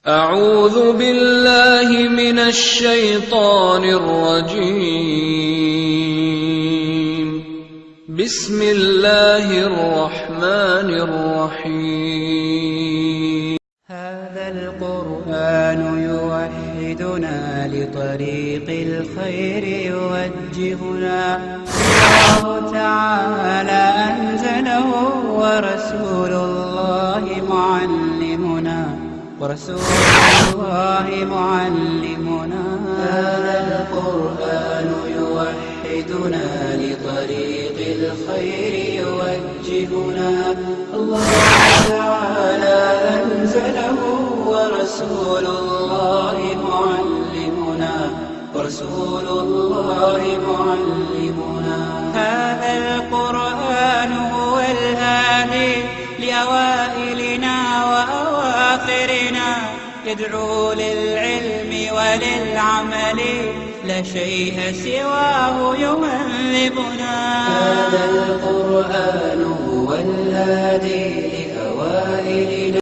أعوذ بالله من الشيطان الرجيم. بسم الله الرحمن الرحيم. هذا القرآن يوحدنا لطريق الخير يوجهنا. الله تعالى أنزله ورسول الله معلمنا هذا القرآن يوحدنا لطريق الخير يوجهنا. الله تعالى أنزله ورسول الله معلمنا هذا القرآن هو الهادي لأوائلنا وأواخرنا، يدعو للعلم وللعمل، لا شيء سواه يهذبنا. هذا القرآن هو الهادي لأوائلنا.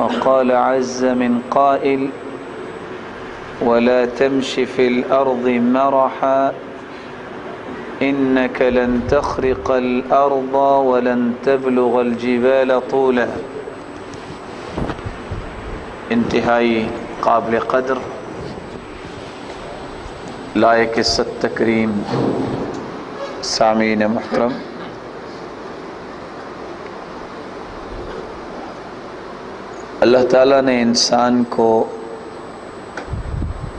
وقال عز من قائل ولا تمش في الأرض مرحا إنك لن تخرق الأرض ولن تبلغ الجبال طولا. انتہائی قابل قدر لائق عزت تکریم سامعین محترم، اللہ تعالیٰ نے انسان کو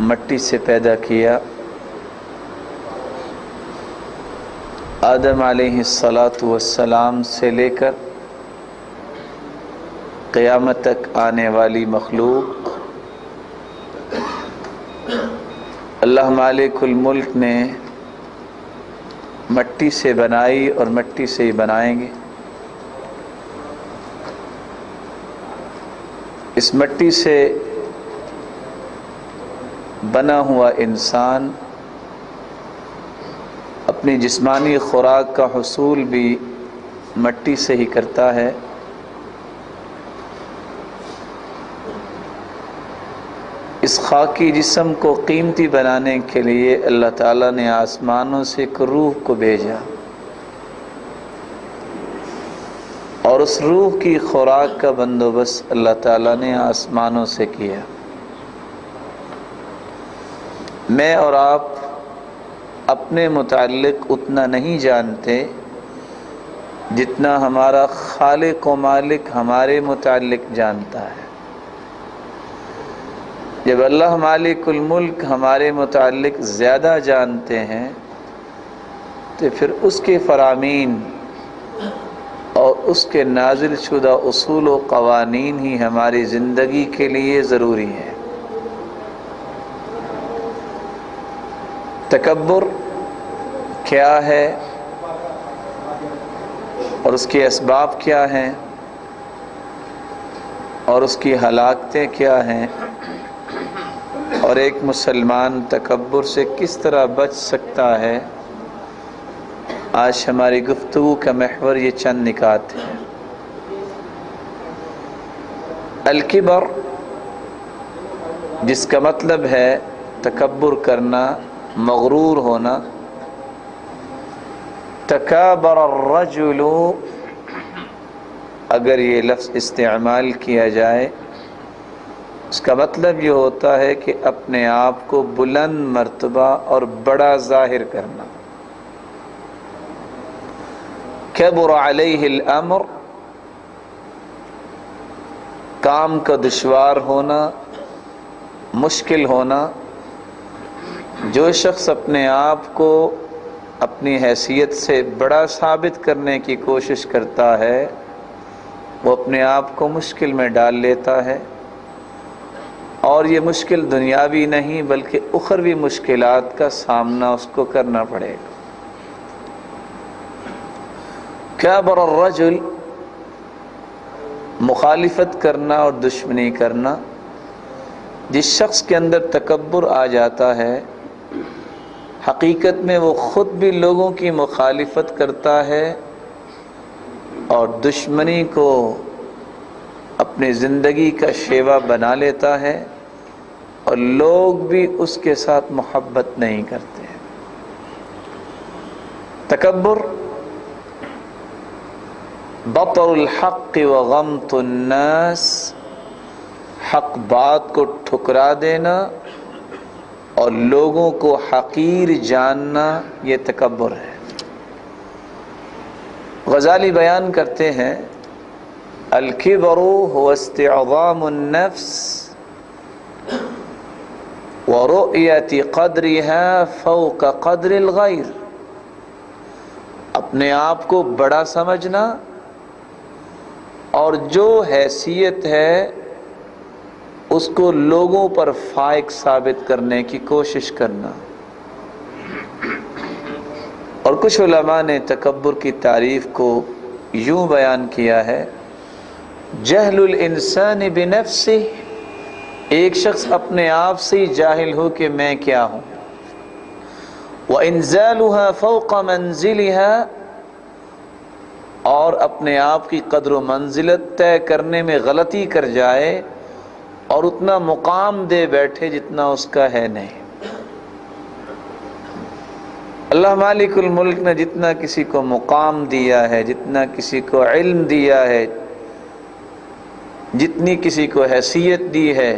مٹی سے پیدا کیا. آدم علیہ السلام سے لے کر قیامت تک آنے والی مخلوق اللہ مالک الملک نے مٹی سے بنائی اور مٹی سے ہی بنائیں گے. اس مٹی سے بنا ہوا انسان اپنی جسمانی خوراک کا حصول بھی مٹی سے ہی کرتا ہے. اس خاکی جسم کو قیمتی بنانے کے لیے اللہ تعالیٰ نے آسمانوں سے ایک روح کو بھیجا اور اس روح کی خوراک کا بندوبست اللہ تعالیٰ نے آسمانوں سے کیا. میں اور آپ اپنے متعلق اتنا نہیں جانتے جتنا ہمارا خالق و مالک ہمارے متعلق جانتا ہے. جب اللہ مالک الملک ہمارے متعلق زیادہ جانتے ہیں تو پھر اس کے فرامین اور اس کے نازل شدہ اصول و قوانین ہی ہماری زندگی کے لیے ضروری ہیں. تکبر کیا ہے اور اس کے اسباب کیا ہیں اور اس کی ہلاکتیں کیا ہیں، اور ایک مسلمان تکبر سے کس طرح بچ سکتا ہے، آج ہماری گفتگو کا محور یہ چند نکات ہیں. الکبر جس کا مطلب ہے تکبر کرنا، مغرور ہونا. تکابر الرجل، اگر یہ لفظ استعمال کیا جائے اس کا مطلب یہ ہوتا ہے کہ اپنے آپ کو بلند مرتبہ اور بڑا ظاہر کرنا. کبر علیہ الامر، کام کا دشوار ہونا، مشکل ہونا. جو شخص اپنے آپ کو اپنی حیثیت سے بڑا ثابت کرنے کی کوشش کرتا ہے وہ اپنے آپ کو مشکل میں ڈال لیتا ہے، اور یہ مشکل دنیاوی نہیں بلکہ اخروی مشکلات کا سامنا اس کو کرنا پڑے گا. کبر الرجل، مخالفت کرنا اور دشمنی کرنا. جس شخص کے اندر تکبر آ جاتا ہے حقیقت میں وہ خود بھی لوگوں کی مخالفت کرتا ہے اور دشمنی کو اپنی زندگی کا شیوا بنا لیتا ہے، اور لوگ بھی اس کے ساتھ محبت نہیں کرتے. تکبر بطر الحق وغمط الناس، حق بات کو ٹھکرا دینا اور لوگوں کو حقیر جاننا، یہ تکبر ہے. غزالی بیان کرتے ہیں الکبر هو استعظام النفس ورؤية قدرها فوق قدر الغیر. اپنے آپ کو بڑا سمجھنا اور جو حیثیت ہے اس کو لوگوں پر فائق ثابت کرنے کی کوشش کرنا. اور کچھ علماء نے تکبر کی تعریف کو یوں بیان کیا ہے: جہل الانسان بنفسہ، ایک شخص اپنے آپ سے ہی جاہل ہو کہ میں کیا ہوں. وانزالها فوق منزلها، اور اپنے آپ کی قدر و منزلت طے کرنے میں غلطی کر جائے اور اتنا مقام دے بیٹھے جتنا اس کا ہے نہیں. اللہ مالک الملک نے جتنا کسی کو مقام دیا ہے، جتنا کسی کو علم دیا ہے، جتنی کسی کو حیثیت دی ہے،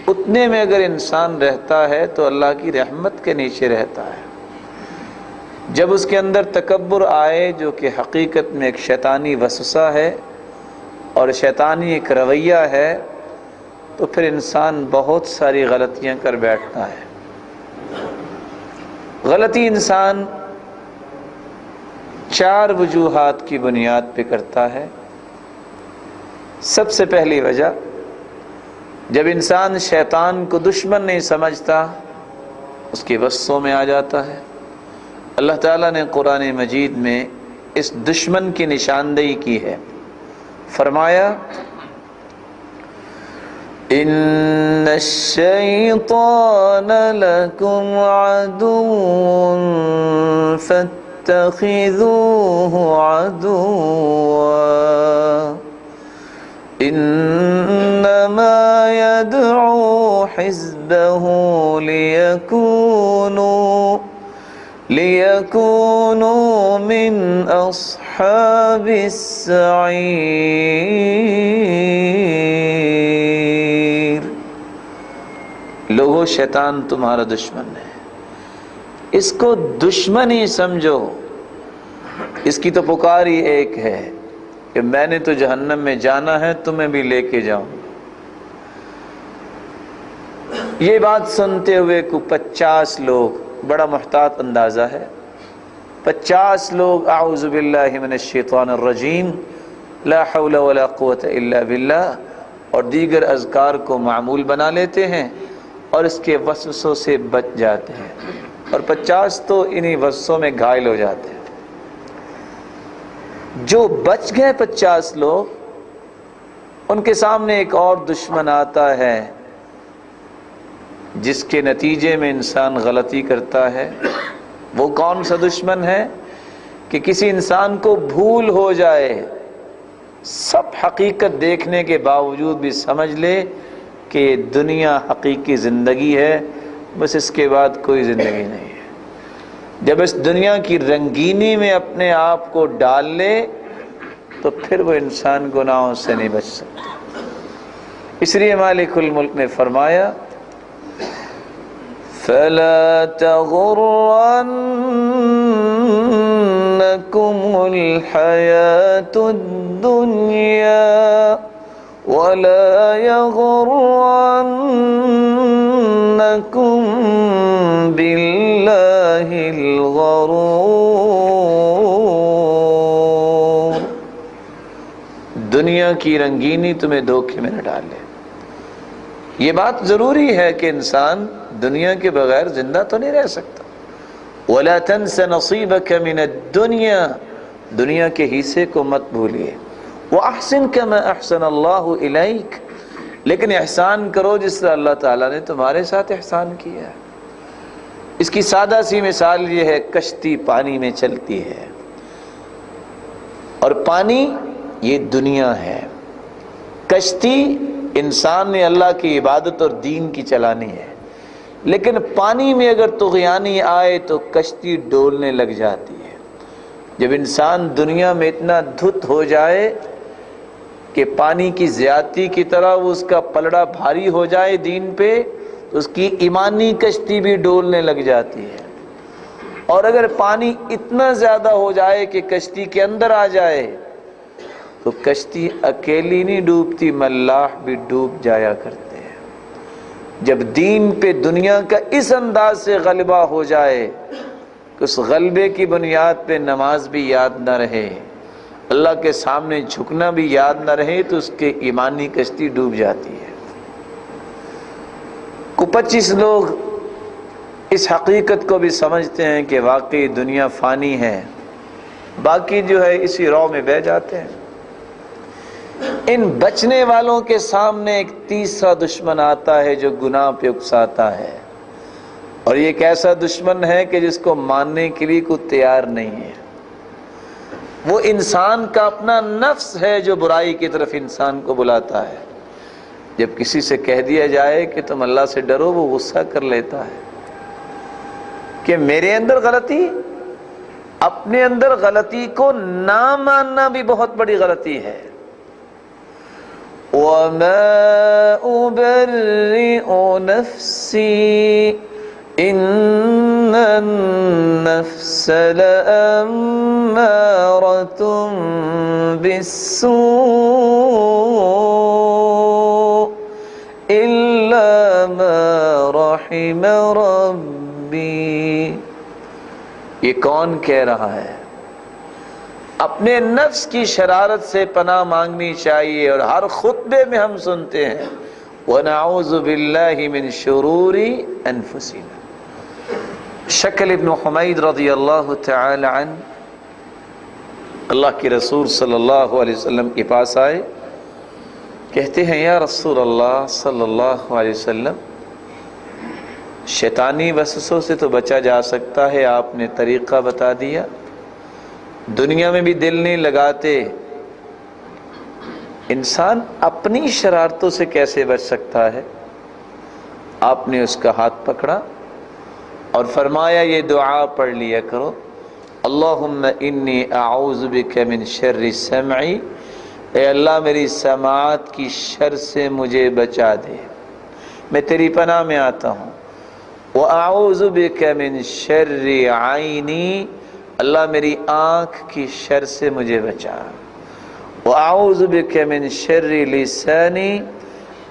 اتنے میں اگر انسان رہتا ہے تو اللہ کی رحمت کے نیچے رہتا ہے. جب اس کے اندر تکبر آئے جو کہ حقیقت میں ایک شیطانی وسوسہ ہے اور شیطانی ایک رویہ ہے، تو پھر انسان بہت ساری غلطیاں کر بیٹھتا ہے. غلطی انسان 4 وجوہات کی بنیاد پہ کرتا ہے. سب سے پہلی وجہ، جب انسان شیطان کو دشمن نہیں سمجھتا اس کے وسوسوں میں آ جاتا ہے. اللہ تعالیٰ نے قرآن مجید میں اس دشمن کی نشاندہی کی ہے. فرمایا ان الشیطان لکم عدو فاتخذوه عدوا انما يدعو حزبه ليكونوا من اصحاب السعیر. لوگو، شیطان تمہارا دشمن ہے، اس کو دشمن ہی سمجھو. اس کی تو پکار ہی ایک ہے کہ میں نے تو جہنم میں جانا ہے، تمہیں بھی لے کے جاؤں. یہ بات سنتے ہوئے کو 50 لوگ، بڑا محتاط اندازہ ہے، 50 لوگ اعوذ باللہ من الشیطان الرجیم، لا حول ولا قوت الا باللہ اور دیگر اذکار کو معمول بنا لیتے ہیں اور اس کے وسوسوں سے بچ جاتے ہیں، اور 50 تو انہی وسوسوں میں گھائل ہو جاتے ہیں. جو بچ گئے 50 لوگ، ان کے سامنے ایک اور دشمن آتا ہے جس کے نتیجے میں انسان غلطی کرتا ہے. وہ کون سا دشمن ہے کہ کسی انسان کو بھول ہو جائے، سب حقیقت دیکھنے کے باوجود بھی سمجھ لے کہ یہ دنیا حقیقی زندگی ہے، بس اس کے بعد کوئی زندگی نہیں ہے۔ جب اس دنیا کی رنگینی میں اپنے آپ کو ڈال لے تو پھر وہ انسان گناہوں سے نہیں بچ سکتا۔ اس لیے مالک الملک نے فرمایا فَلَا تَغُرَّنَّكُمُ الْحَيَاةُ الدُّنْيَا وَلَا يَغُرَّنَّكُمْ بِاللَّهِ الْغَرُورُ۔ دنیا کی رنگینی تمہیں دھوکے میں نہ ڈالے۔ یہ بات ضروری ہے کہ انسان دنیا کے بغیر زندہ تو نہیں رہ سکتا۔ وَلَا تَنْسَ نَصِيبَكَ مِنَ الدُّنْيَا، دنیا کے حصے کو مت بھولیے۔ وَأَحْسِنْ كَمَا أَحْسَنَ اللَّهُ إِلَيْكَ، لیکن احسان کرو جس طرح اللہ تعالیٰ نے تمہارے ساتھ احسان کیا ہے۔ اس کی سادہ سی مثال یہ ہے، کشتی پانی میں چلتی ہے اور پانی یہ دنیا ہے، کشتی انسان نے اللہ کی عبادت اور دین کی چلانی ہے، لیکن پانی میں اگر طغیانی آئے تو کشتی ڈولنے لگ جاتی ہے۔ جب انسان دنیا میں اتنا دھت ہو جائے کہ پانی کی زیادتی کی طرح وہ اس کا پلڑا بھاری ہو جائے دین پہ، تو اس کی ایمانی کشتی بھی ڈولنے لگ جاتی ہے۔ اور اگر پانی اتنا زیادہ ہو جائے کہ کشتی کے اندر آ جائے تو کشتی اکیلی نہیں ڈوبتی، ملاح بھی ڈوب جایا کرتے ہیں۔ جب دین پہ دنیا کا اس انداز سے غلبہ ہو جائے کہ اس غلبے کی بنیاد پہ نماز بھی یاد نہ رہے، اللہ کے سامنے جھکنا بھی یاد نہ رہے، تو اس کے ایمانی کشتی ڈوب جاتی ہے۔ 25 لوگ اس حقیقت کو بھی سمجھتے ہیں کہ واقعی دنیا فانی ہے، باقی جو ہے اسی رو میں بہہ جاتے ہیں۔ ان بچنے والوں کے سامنے ایک تیسرا دشمن آتا ہے جو گناہ پہ اکساتا ہے، اور یہ ایک ایسا دشمن ہے کہ جس کو ماننے کے لیے کوئی تیار نہیں ہے۔ وہ انسان کا اپنا نفس ہے جو برائی کی طرف انسان کو بلاتا ہے۔ جب کسی سے کہہ دیا جائے کہ تم اللہ سے ڈرو، وہ غصہ کر لیتا ہے کہ میرے اندر غلطی، اپنے اندر غلطی کو نہ ماننا بھی بہت بڑی غلطی ہے۔ وَمَا أُبَرِّئُ نَفْسِي إِنَّ النَّفْسَ لَأَمَّارَةٌ بِالسُّوءِ إِلَّا مَا رَحِمَ رَبِّي۔ یہ کون کہہ رہا ہے؟ اپنے نفس کی شرارت سے پناہ مانگنی چاہیے، اور ہر خطبے میں ہم سنتے ہیں وَنَعُوذُ بِاللَّهِ مِن شُرُورِ أَنفُسِنَا۔ شکل ابن حمید رضی اللہ تعالی عنہ اللہ کے رسول صلی اللہ علیہ وسلم کے پاس آئے، کہتے ہیں یا رسول اللہ صلی اللہ علیہ وسلم، شیطانی وسوسوں سے تو بچا جا سکتا ہے، آپ نے طریقہ بتا دیا، دنیا میں بھی دل نہیں لگاتے، انسان اپنی شرارتوں سے کیسے بچ سکتا ہے؟ آپ نے اس کا ہاتھ پکڑا اور فرمایا یہ دعا پڑھ لیا کرو، اللہم انی اعوذ بک من شر سمعی، اے اللہ میری سماعت کی شر سے مجھے بچا دے، میں تیری پناہ میں آتا ہوں۔ وَأَعُوذُ بِكَ مِن شَرِّ عَيْنِي، اللہ میری آنکھ کی شر سے مجھے بچا۔ وَأَعُوذُ بِكَ مِن شَرِّ لِسَانِي،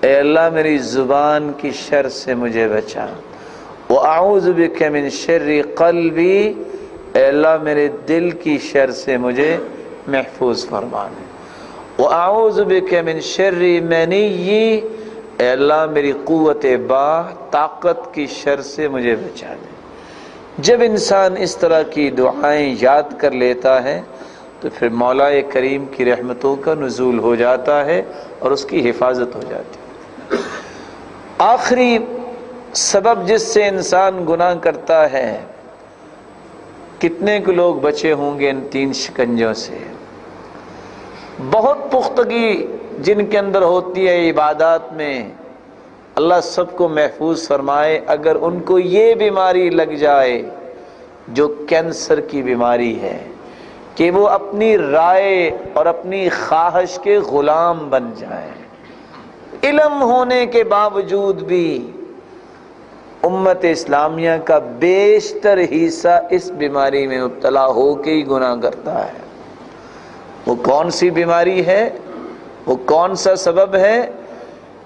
اے اللہ میری زبان کی شر سے مجھے بچا۔ وَأَعُوذُ بِكَ مِن شَرِّ قَلْبِي، اے اللہ میرے دل کی شر سے مجھے محفوظ فرمانے۔ وَأَعُوذُ بِكَ مِن شَرِّ مَنِيِّ، اے اللہ میری قوت باہ طاقت کی شر سے مجھے بچا دے۔ جب انسان اس طرح کی دعائیں یاد کر لیتا ہے تو پھر مولا کریم کی رحمتوں کا نزول ہو جاتا ہے اور اس کی حفاظت ہو جاتی ہے۔ آخری سبب جس سے انسان گناہ کرتا ہے، کتنے کو لوگ بچے ہوں گے ان 3 شکنجوں سے؟ بہت پختگی جن کے اندر ہوتی ہے عبادات میں، اللہ سب کو محفوظ فرمائے۔ اگر ان کو یہ بیماری لگ جائے جو کینسر کی بیماری ہے کہ وہ اپنی رائے اور اپنی خواہش کے غلام بن جائیں، علم ہونے کے باوجود بھی امت اسلامیہ کا بیشتر حصہ اس بیماری میں مبتلا ہو کے ہی گناہ کرتا ہے۔ وہ کون سی بیماری ہے؟ وہ کون سا سبب ہے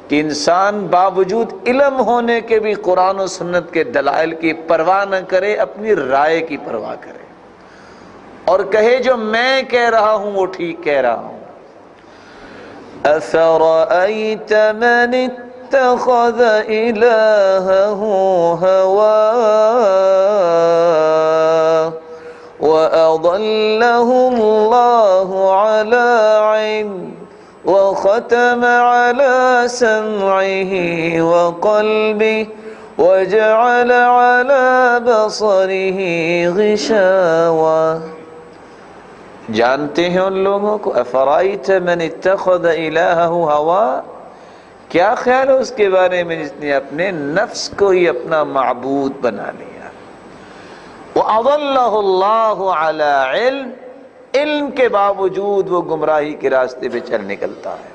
کہ انسان باوجود علم ہونے کے بھی قرآن و سنت کے دلائل کی پرواہ نہ کرے، اپنی رائے کی پرواہ کرے اور کہے جو میں کہہ رہا ہوں وہ ٹھیک کہہ رہا ہوں۔ أَفَرَأَيْتَ مَنِ اتَّخَذَ إِلَٰهَهُ هَوَاهُ وَأَضَلَّهُ اللَّهُ عَلَىٰ عِلْمٍ وَخَتَمَ عَلَىٰ سَمْعِهِ وَقَلْبِهِ وَجَعَلَ عَلَىٰ بَصَرِهِ غِشَاوَةً۔ جانتے ہیں ان لوگوں کو؟ افرائیت من اتخذ الہہ ہوا، کیا خیال ہے اس کے بارے میں جس نے اپنے نفس کو ہی اپنا معبود بنا لیا؟ وَأَضَلَّهُ اللَّهُ عَلَىٰ عِلْمٍ، علم کے باوجود وہ گمراہی کے راستے پہ چل نکلتا ہے۔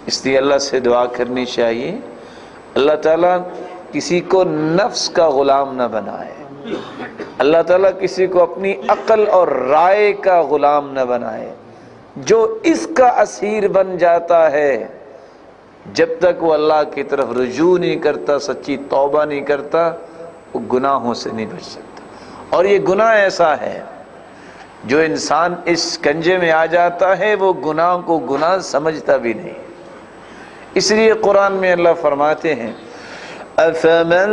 اس لیے اللہ سے دعا کرنی چاہیے اللہ تعالیٰ کسی کو نفس کا غلام نہ بنائے، اللہ تعالیٰ کسی کو اپنی عقل اور رائے کا غلام نہ بنائے۔ جو اس کا اسیر بن جاتا ہے جب تک وہ اللہ کی طرف رجوع نہیں کرتا، سچی توبہ نہیں کرتا، وہ گناہوں سے نہیں بچ سکتا۔ اور یہ گناہ ایسا ہے جو انسان اس کنجے میں آ جاتا ہے وہ گناہ کو گناہ سمجھتا بھی نہیں۔ اس لیے قرآن میں اللہ فرماتے ہیں أَفَمَنْ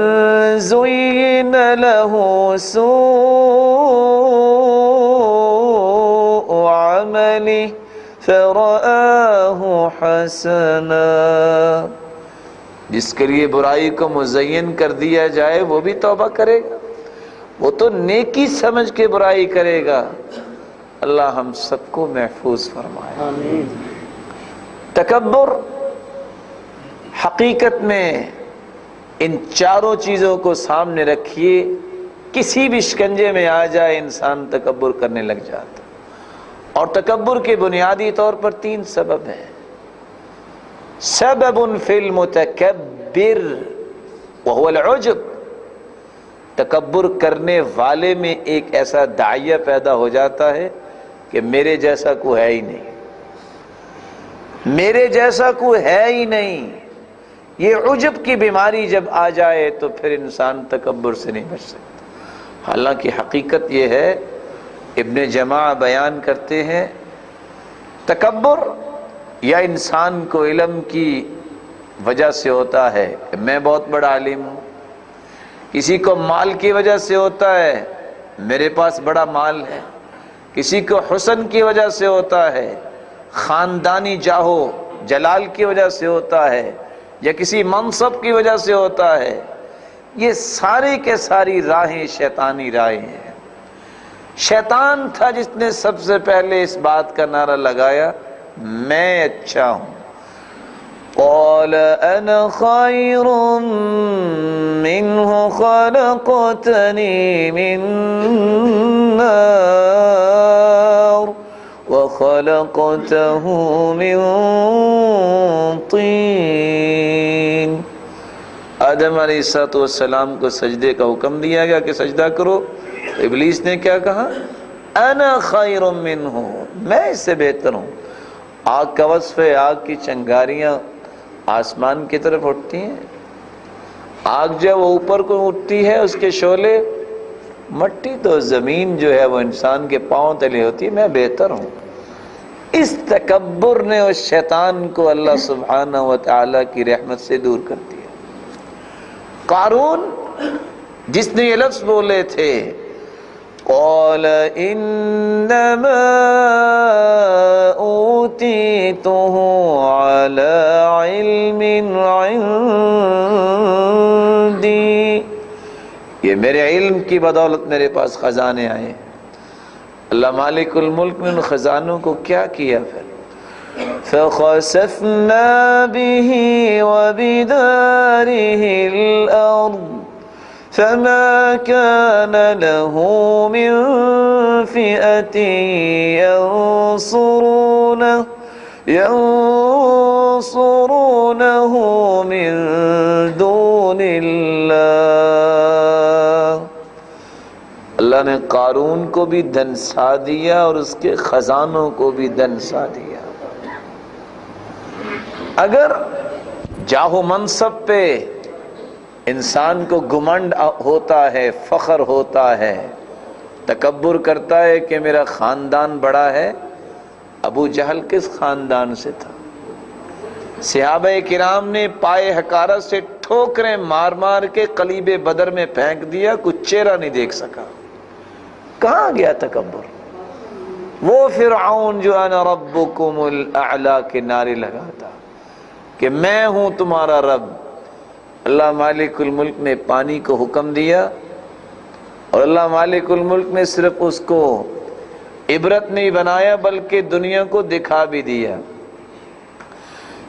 زُيِّنَ لَهُ سُوءُ عَمَلِهِ فَرَآهُ حَسَنًا، جس کے لیے برائی کو مزین کر دیا جائے وہ بھی توبہ کرے گا، وہ تو نیکی سمجھ کے برائی کرے گا۔ اللہ ہم سب کو محفوظ فرمائے۔ آمین۔ تکبر حقیقت میں ان چاروں چیزوں کو سامنے رکھیے، کسی بھی شکنجے میں آ جائے انسان تکبر کرنے لگ جاتا، اور تکبر کے بنیادی طور پر 3 سبب ہیں۔ سبب فی المتکبر وهو العجب، تکبر کرنے والے میں ایک ایسا داعیہ پیدا ہو جاتا ہے کہ میرے جیسا کوئی ہے ہی نہیں، میرے جیسا کوئی ہے ہی نہیں۔ یہ عجب کی بیماری جب آ جائے تو پھر انسان تکبر سے نہیں بچ سکتا۔ حالانکہ حقیقت یہ ہے، ابن جماع بیان کرتے ہیں تکبر یا انسان کو علم کی وجہ سے ہوتا ہے کہ میں بہت بڑا عالم ہوں، کسی کو مال کی وجہ سے ہوتا ہے میرے پاس بڑا مال ہے، کسی کو حسن کی وجہ سے ہوتا ہے، خاندانی جاہو جلال کی وجہ سے ہوتا ہے، یا کسی منصب کی وجہ سے ہوتا ہے۔ یہ ساری کے ساری راہیں شیطانی راہیں ہیں۔ شیطان تھا جس نے سب سے پہلے اس بات کا نعرہ لگایا میں اچھا ہوں۔ قال انا خیر منہ خلقتنی من نار وخلقته من طین۔ آدم علیہ السلام کو سجدے کا حکم دیا گیا کہ سجدہ کرو، ابلیس نے کیا کہا؟ انا خیر منہ، میں اس سے بہتر ہوں۔ آگ کا وصف ہے، آگ کی چنگاریاں آسمان کی طرف اٹھتی ہیں، آگ جب وہ اوپر کو اٹھتی ہے اس کے شعلے مٹی، تو زمین جو ہے وہ انسان کے پاؤں تلے ہوتی ہے، میں بہتر ہوں۔ اس تکبر نے اس شیطان کو اللہ سبحانہ و تعالی کی رحمت سے دور کر دیا۔ قارون جس نے یہ لفظ بولے تھے قال انما اوتیتہ علی علم عندی، یہ میرے علم کی بدولت میرے پاس خزانے آئے۔ اللہ مالک الملک نے ان خزانوں کو کیا کیا؟ پھر فخسفنا به وبداره الأرض فما كان له من فئة ينصرونه من دون اللہ. اللہ نے قارون کو بھی دھنسا دیا اور اس کے خزانوں کو بھی دھنسا دیا. اگر جاہ و منصب پہ انسان کو گھمنڈ ہوتا ہے، فخر ہوتا ہے، تکبر کرتا ہے کہ میرا خاندان بڑا ہے. ابو جہل کس خاندان سے تھا؟ صحابہ کرام نے پائے حقارت سے ٹھوکریں مار مار کے قلیب بدر میں پھینک دیا، کچھ چہرہ نہیں دیکھ سکا. کہاں گیا تکبر؟ وہ فرعون جو انا ربکم الاعلی کے نعرے لگاتا کہ میں ہوں تمہارا رب. اللہ مالک الملک نے پانی کو حکم دیا اور اللہ مالک الملک نے صرف اس کو عبرت نہیں بنایا بلکہ دنیا کو دکھا بھی دیا.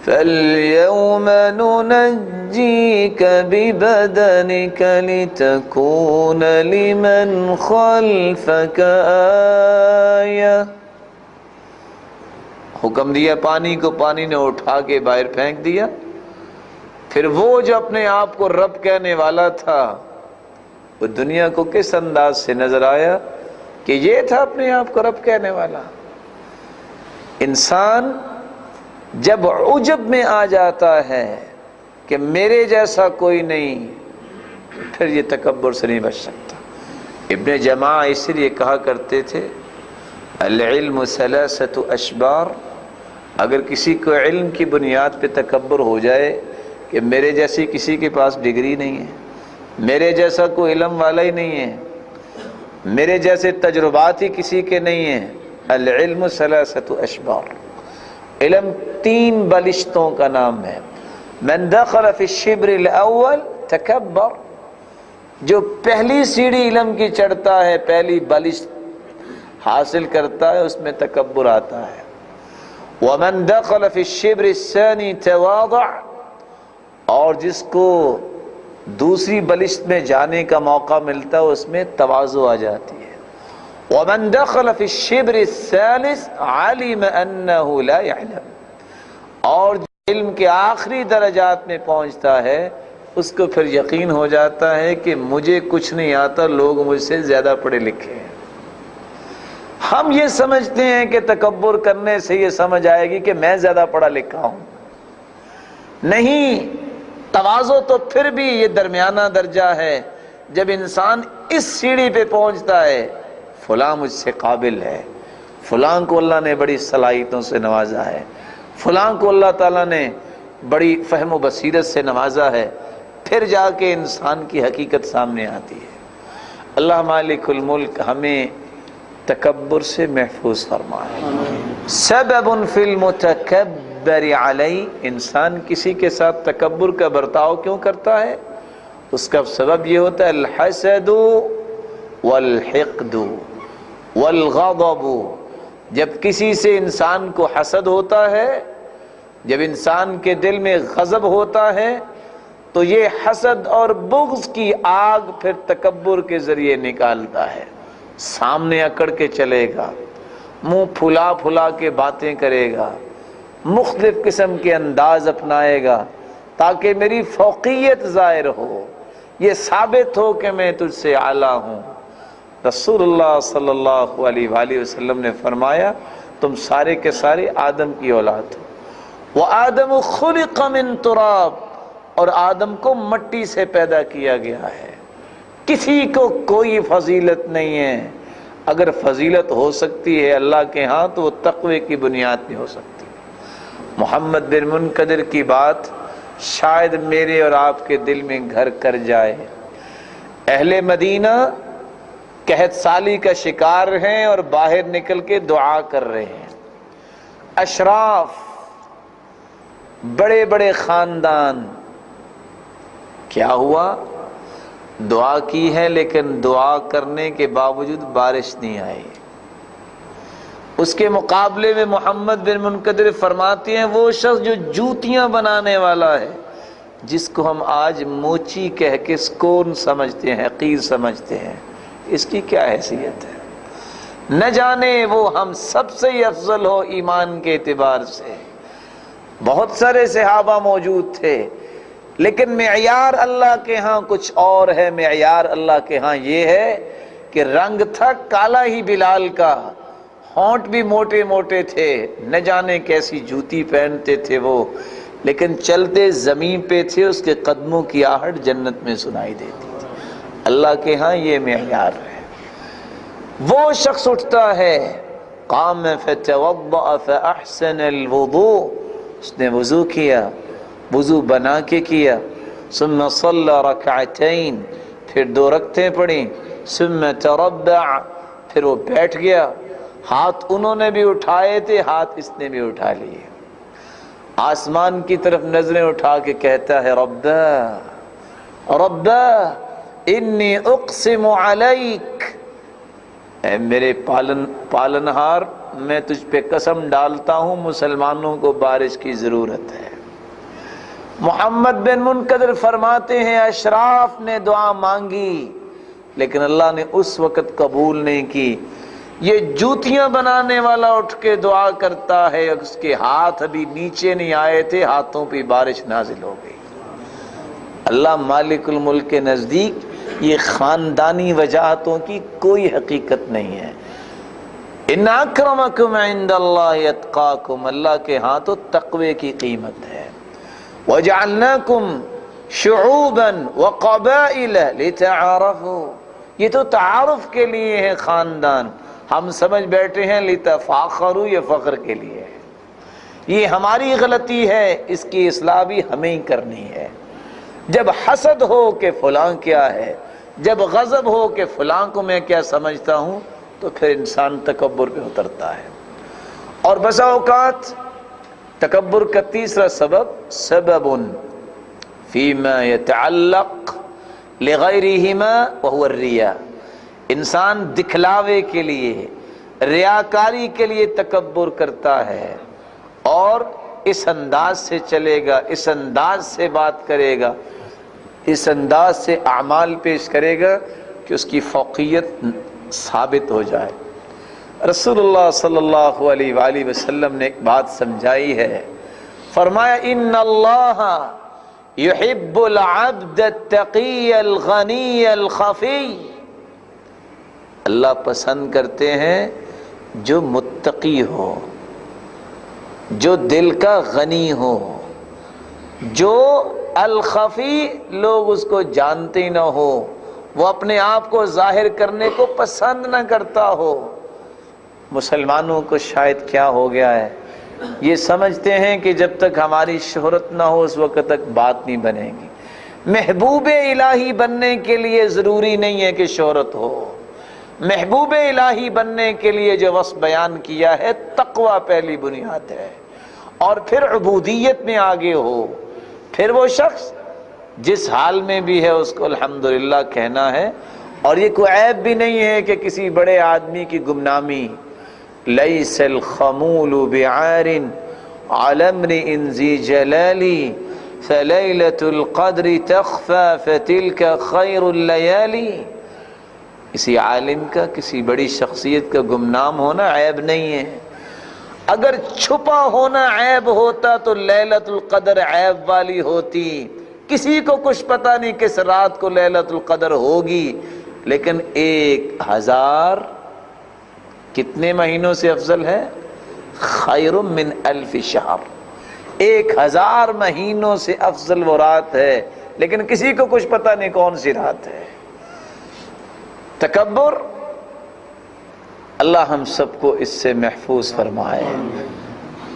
فَالْيَوْمَ نُنَجِّيكَ بِبَدَنِكَ لِتَكُونَ لِمَنْ خَلْفَكَ آیَةً. حکم دیا پانی کو، پانی نے اٹھا کے باہر پھینک دیا. پھر وہ جو اپنے آپ کو رب کہنے والا تھا وہ دنیا کو کس انداز سے نظر آیا کہ یہ تھا اپنے آپ کو رب کہنے والا. انسان جب عجب میں آ جاتا ہے کہ میرے جیسا کوئی نہیں، پھر یہ تکبر سے نہیں بچ سکتا. ابن جماعہ اس لیے کہا کرتے تھے العلم ثلاثۃ اشبار. اگر کسی کو علم کی بنیاد پہ تکبر ہو جائے کہ میرے جیسی کسی کے پاس ڈگری نہیں ہے، میرے جیسا کوئی علم والا ہی نہیں ہے، میرے جیسے تجربات ہی کسی کے نہیں ہیں. العلم ثلاثۃ اشبار. علم 3 بلشتوں کا نام ہے. من دخل فی الشبر الاول تکبر. جو پہلی سیڑھی علم کی چڑھتا ہے، پہلی بلشت حاصل کرتا ہے، اس میں تکبر آتا ہے. ومن دخل فی الشبر الثانی تواضع. اور جس کو دوسری بلشت میں جانے کا موقع ملتا ہے اس میں تواضع آ جاتی ہے. ومن دخل فی الشبر الثالث علم انه لا يعلم. اور علم کے آخری درجات میں پہنچتا ہے اس کو پھر یقین ہو جاتا ہے کہ مجھے کچھ نہیں آتا، لوگ مجھ سے زیادہ پڑھے لکھے ہیں. ہم یہ سمجھتے ہیں کہ تکبر کرنے سے یہ سمجھ آئے گی کہ میں زیادہ پڑھا لکھا ہوں. نہیں، تواضع تو پھر بھی یہ درمیانہ درجہ ہے. جب انسان اس سیڑھی پہ پہنچتا ہے فلاں مجھ سے قابل ہے، فلاں کو اللہ نے بڑی صلاحیتوں سے نوازا ہے، فلاں کو اللہ تعالیٰ نے بڑی فہم و بصیرت سے نوازا ہے، پھر جا کے انسان کی حقیقت سامنے آتی ہے. اللہ مالک الملک ہمیں تکبر سے محفوظ فرمائے. سبب فی المتکبر علی. انسان کسی کے ساتھ تکبر کا برتاؤ کیوں کرتا ہے؟ اس کا سبب یہ ہوتا ہے الحسد والحقد والغضب. جب کسی سے انسان کو حسد ہوتا ہے، جب انسان کے دل میں غضب ہوتا ہے تو یہ حسد اور بغض کی آگ پھر تکبر کے ذریعے نکالتا ہے. سامنے اکڑ کے چلے گا، منہ پھلا پھلا کے باتیں کرے گا، مختلف قسم کے انداز اپنائے گا تاکہ میری فوقیت ظاہر ہو، یہ ثابت ہو کہ میں تجھ سے اعلیٰ ہوں. رسول اللہ صلی اللہ علیہ وآلہ وسلم نے فرمایا تم سارے کے سارے آدم کی اولاد ہو. وَآدَمُ خُلِقَ مِن تُرَابٍ. اور آدم کو مٹی سے پیدا کیا گیا ہے. کسی کو کوئی فضیلت نہیں ہے. اگر فضیلت ہو سکتی ہے اللہ کے ہاں تو وہ تقوی کی بنیاد نہیں ہو سکتی. محمد بن منقدر کی بات شاید میرے اور آپ کے دل میں گھر کر جائے. اہل مدینہ قحط سالی کا شکار ہیں اور باہر نکل کے دعا کر رہے ہیں. اشراف، بڑے بڑے خاندان. کیا ہوا؟ دعا کی ہے لیکن دعا کرنے کے باوجود بارش نہیں آئی. اس کے مقابلے میں محمد بن منکدر فرماتے ہیں وہ شخص جو جوتیاں بنانے والا ہے، جس کو ہم آج موچی کہہ کے سکون سمجھتے ہیں، حقیر سمجھتے ہیں، اس کی کیا حیثیت ہے؟ نہ جانے وہ ہم سب سے ہی افضل ہو ایمان کے اعتبار سے۔ بہت سارے صحابہ موجود تھے، لیکن معیار اللہ کے ہاں کچھ اور ہے۔ معیار اللہ کے ہاں یہ ہے کہ رنگ تھا کالا ہی بلال کا، ہونٹ بھی موٹے موٹے تھے، نہ جانے کیسی جوتی پہنتے تھے وہ، لیکن چلتے زمین پہ تھے، اس کے قدموں کی آہٹ جنت میں سنائی دیتی تھی۔ اللہ کے ہاں یہ معیار ہے۔ وہ شخص اٹھتا ہے، قام فتوضأ فأحسن الوضوء، اس نے وضو کیا، وضو بنا کے کیا، ثم صلى رکعتین، پھر 2 رکعتیں پڑھیں، ثم تربع، پھر وہ بیٹھ گیا۔ ہاتھ انہوں نے بھی اٹھائے تھے، ہاتھ اس نے بھی اٹھا لیے، آسمان کی طرف نظریں اٹھا کے کہتا ہے ربا ربا انی اقسم علیک، اے میرے پالنہار، میں تجھ پہ قسم ڈالتا ہوں مسلمانوں کو بارش کی ضرورت ہے۔ محمد بن منکدر فرماتے ہیں اشراف نے دعا مانگی لیکن اللہ نے اس وقت قبول نہیں کی۔ یہ جوتیاں بنانے والا اٹھ کے دعا کرتا ہے، اس کے ہاتھ ابھی نیچے نہیں آئے تھے، ہاتھوں پہ بارش نازل ہو گئی۔ اللہ مالک الملک کے نزدیک یہ خاندانی وجاہتوں کی کوئی حقیقت نہیں ہے۔ ان اکرمکم عند اللہ اتقاکم، اللہ کے ہاں تو تقوی کی قیمت ہے۔ وجعلناکم شعوبا وقبائل لتعارفوا، یہ تو تعارف کے لیے ہے خاندان، ہم سمجھ بیٹھے ہیں لتفاخروا، یہ فخر کے لیے ہے۔ یہ ہماری غلطی ہے، اس کی اصلاح بھی ہمیں ہی کرنی ہے۔ جب حسد ہو کہ فلاں کیا ہے، جب غضب ہو کہ فلاں کو میں کیا سمجھتا ہوں، تو پھر انسان تکبر پہ اترتا ہے۔ اور بسا اوقات تکبر کا تیسرا سبب فیما یتعلق لغیرہما وہو الریا، انسان دکھلاوے کے لیے، ریاکاری کے لیے تکبر کرتا ہے، اور اس انداز سے چلے گا، اس انداز سے بات کرے گا، اس انداز سے اعمال پیش کرے گا کہ اس کی فوقیت ثابت ہو جائے۔ رسول اللہ صلی اللہ علیہ وآلہ وسلم نے ایک بات سمجھائی ہے، فرمایا ان اللہ یحب العبد التقی الغنی الخفی، اللہ پسند کرتے ہیں جو متقی ہو، جو دل کا غنی ہو، جو الخفی لوگ اس کو جانتے نہ ہو، وہ اپنے آپ کو ظاہر کرنے کو پسند نہ کرتا ہو۔ مسلمانوں کو شاید کیا ہو گیا ہے، یہ سمجھتے ہیں کہ جب تک ہماری شہرت نہ ہو اس وقت تک بات نہیں بنے گی۔ محبوب الہی بننے کے لیے ضروری نہیں ہے کہ شہرت ہو، محبوب الہی بننے کے لیے جو وصف بیان کیا ہے تقوی پہلی بنیاد ہے، اور پھر عبودیت میں آگے ہو۔ پھر وہ شخص جس حال میں بھی ہے اس کو الحمدللہ کہنا ہے، اور یہ کوئی عیب بھی نہیں ہے کہ کسی بڑے آدمی کی گمنامی، لیس الخمول بعار علی امرئ ذی جلال فلیلۃ القدر تخفى فتلک خیر اللیالی، کسی عالم کا، کسی بڑی شخصیت کا گمنام ہونا عیب نہیں ہے۔ اگر چھپا ہونا عیب ہوتا تو لیلۃ القدر عیب والی ہوتی، کسی کو کچھ پتہ نہیں کس رات کو لیلۃ القدر ہوگی، لیکن 1000 کتنے مہینوں سے افضل ہے؟ خیر من 1000 شہر، 1000 مہینوں سے افضل وہ رات ہے، لیکن کسی کو کچھ پتہ نہیں کون سی رات ہے۔ تکبر، اللہ ہم سب کو اس سے محفوظ فرمائے۔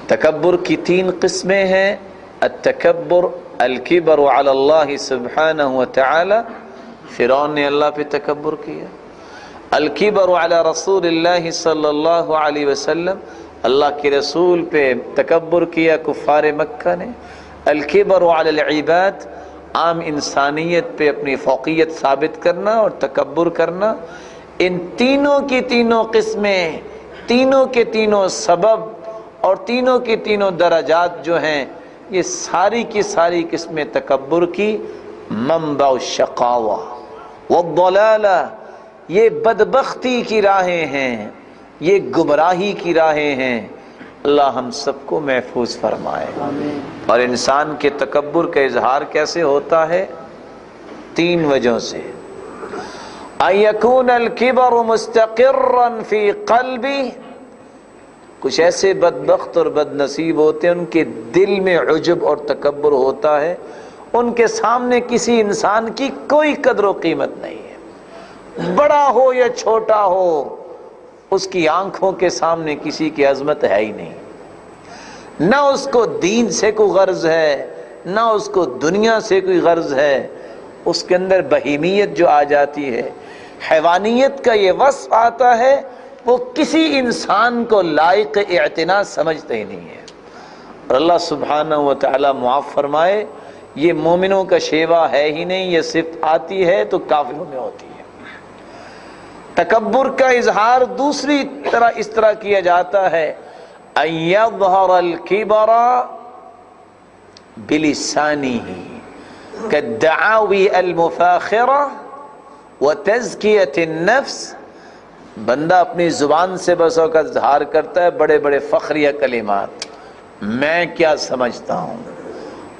تکبر کی 3 قسمیں ہیں، التکبر الکبر علی اللہ سبحانہ وتعالی، فرعون نے اللہ پہ تکبر کیا۔ الکبر علی رسول اللہ صلی اللہ علیہ وسلم، اللہ کے رسول پہ تکبر کیا کفار مکہ نے۔ الکبر علی العباد، عام انسانیت پہ اپنی فوقیت ثابت کرنا اور تکبر کرنا۔ ان تینوں کی تینوں قسمیں تینوں کے تینوں سبب اور تینوں کے تینوں درجات جو ہیں یہ ساری کی ساری قسمیں تکبر کی منبع الشقاوہ والضلالہ، یہ بدبختی کی راہیں ہیں، یہ گمراہی کی راہیں ہیں۔ اللہ ہم سب کو محفوظ فرمائے۔ اور انسان کے تکبر کا اظہار کیسے ہوتا ہے؟ 3 وجہوں سے۔ ان یکون الکبر مستقرا فی قلبی، کچھ ایسے بدبخت اور بد نصیب ہوتے ہیں ان کے دل میں عجب اور تکبر ہوتا ہے، ان کے سامنے کسی انسان کی کوئی قدر و قیمت نہیں ہے، بڑا ہو یا چھوٹا ہو، اس کی آنکھوں کے سامنے کسی کی عظمت ہے ہی نہیں، نہ اس کو دین سے کوئی غرض ہے، نہ اس کو دنیا سے کوئی غرض ہے، اس کے اندر بہیمیت جو آ جاتی ہے، حیوانیت کا یہ وصف آتا ہے، وہ کسی انسان کو لائق اعتنا سمجھتے ہی نہیں ہے۔ اور اللہ سبحانہ و تعالی معاف فرمائے، یہ مومنوں کا شیوہ ہے ہی نہیں، یہ صفت آتی ہے تو کافروں میں ہوتی ہے۔ تکبر کا اظہار دوسری طرح اس طرح کیا جاتا ہے، ان یظہر الکبر بلسانہ کالدعاوی المفاخرہ وتزکیۃ النفس، بندہ اپنی زبان سے بس اوقات اظہار کرتا ہے بڑے بڑے فخریہ کلمات، میں کیا سمجھتا ہوں،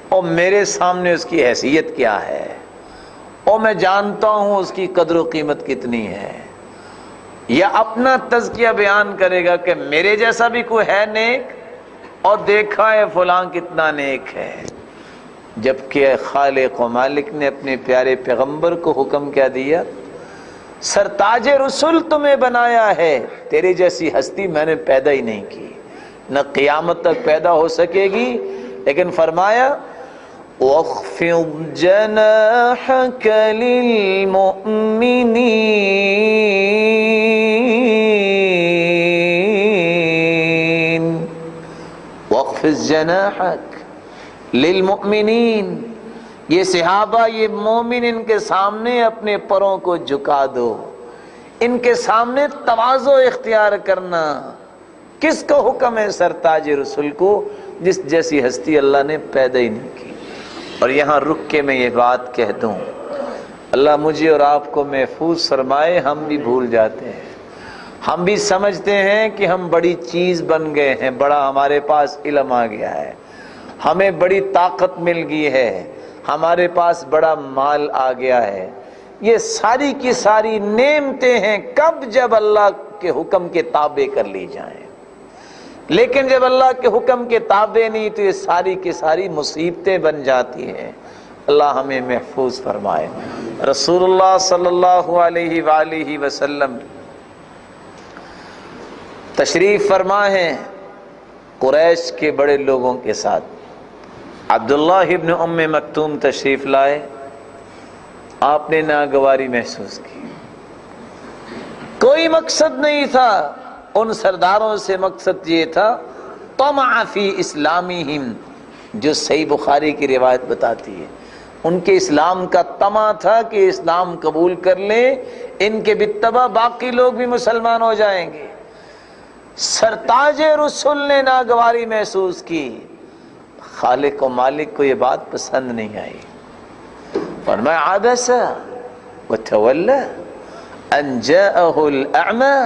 اور میرے سامنے اس کی حیثیت کیا ہے، اور میں جانتا ہوں اس کی قدر و قیمت کتنی ہے، یا اپنا تزکیہ بیان کرے گا کہ میرے جیسا بھی کوئی ہے نیک، اور دیکھا ہے فلاں کتنا نیک ہے، جبکہ خالق و مالک نے اپنے پیارے پیغمبر کو حکم کیا دیا، سرتاج رسول تمہیں بنایا ہے، تیری جیسی ہستی میں نے پیدا ہی نہیں کی، نہ قیامت تک پیدا ہو سکے گی، لیکن فرمایا وَاخْفِضْ جَنَاحَكَ لِلْمُؤْمِنِينَ، وَاخْفِضْ جَنَاحَكَ لِلْمُؤْمِنِينَ، یہ صحابہ، یہ مومن، ان کے سامنے اپنے پروں کو جھکا دو، ان کے سامنے تواضع اختیار کرنا۔ کس کو حکم ہے؟ سرتاج رسول کو، جس جیسی ہستی اللہ نے پیدا ہی نہیں کی۔ اور یہاں رک کے میں یہ بات کہہ دوں، اللہ مجھے اور آپ کو محفوظ فرمائے، ہم بھی بھول جاتے ہیں، ہم بھی سمجھتے ہیں کہ ہم بڑی چیز بن گئے ہیں، بڑا ہمارے پاس علم آ گیا ہے، ہمیں بڑی طاقت مل گئی ہے، ہمارے پاس بڑا مال آ گیا ہے۔ یہ ساری کی ساری نعمتیں ہیں کب؟ جب اللہ کے حکم کے تابع کر لی جائیں، لیکن جب اللہ کے حکم کے تابع نہیں تو یہ ساری کی ساری مصیبتیں بن جاتی ہیں۔ اللہ ہمیں محفوظ فرمائے۔ رسول اللہ صلی اللہ علیہ وآلہ وسلم تشریف فرما ہیں قریش کے بڑے لوگوں کے ساتھ، عبداللہ ابن ام مکتوم تشریف لائے، آپ نے ناگواری محسوس کی، کوئی مقصد نہیں تھا ان سرداروں سے، مقصد یہ تھا طمع فی اسلامہم، جو صحیح بخاری کی روایت بتاتی ہے، ان کے اسلام کا طمع تھا کہ اسلام قبول کر لیں، ان کے بتبع باقی لوگ بھی مسلمان ہو جائیں گے۔ سرتاج رسول نے ناگواری محسوس کی، خالق و مالک کو یہ بات پسند نہیں آئی، فرمایا عبس وتولى ان جاءه الاعمى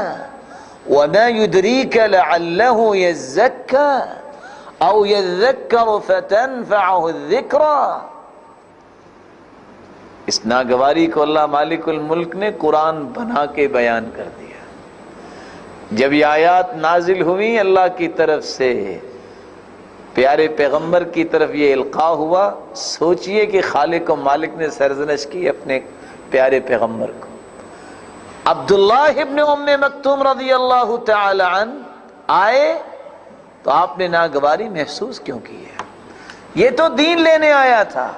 وما يدريك لعله يزكى او يذكر فتنفعه الذكرى۔ اس ناگواری کو اللہ مالک الملک نے قرآن بنا کے بیان کر دیا۔ جب یہ آیات نازل ہوئی اللہ کی طرف سے، پیارے پیغمبر کی طرف یہ القاء ہوا، سوچئے کہ خالق و مالک نے سرزنش کی اپنے پیارے پیغمبر کو۔ عبداللہ ابن ام مکتوم رضی اللہ تعالی عنہ آئے تو آپ نے ناگواری محسوس کیوں کی ہے؟ یہ تو دین لینے آیا تھا۔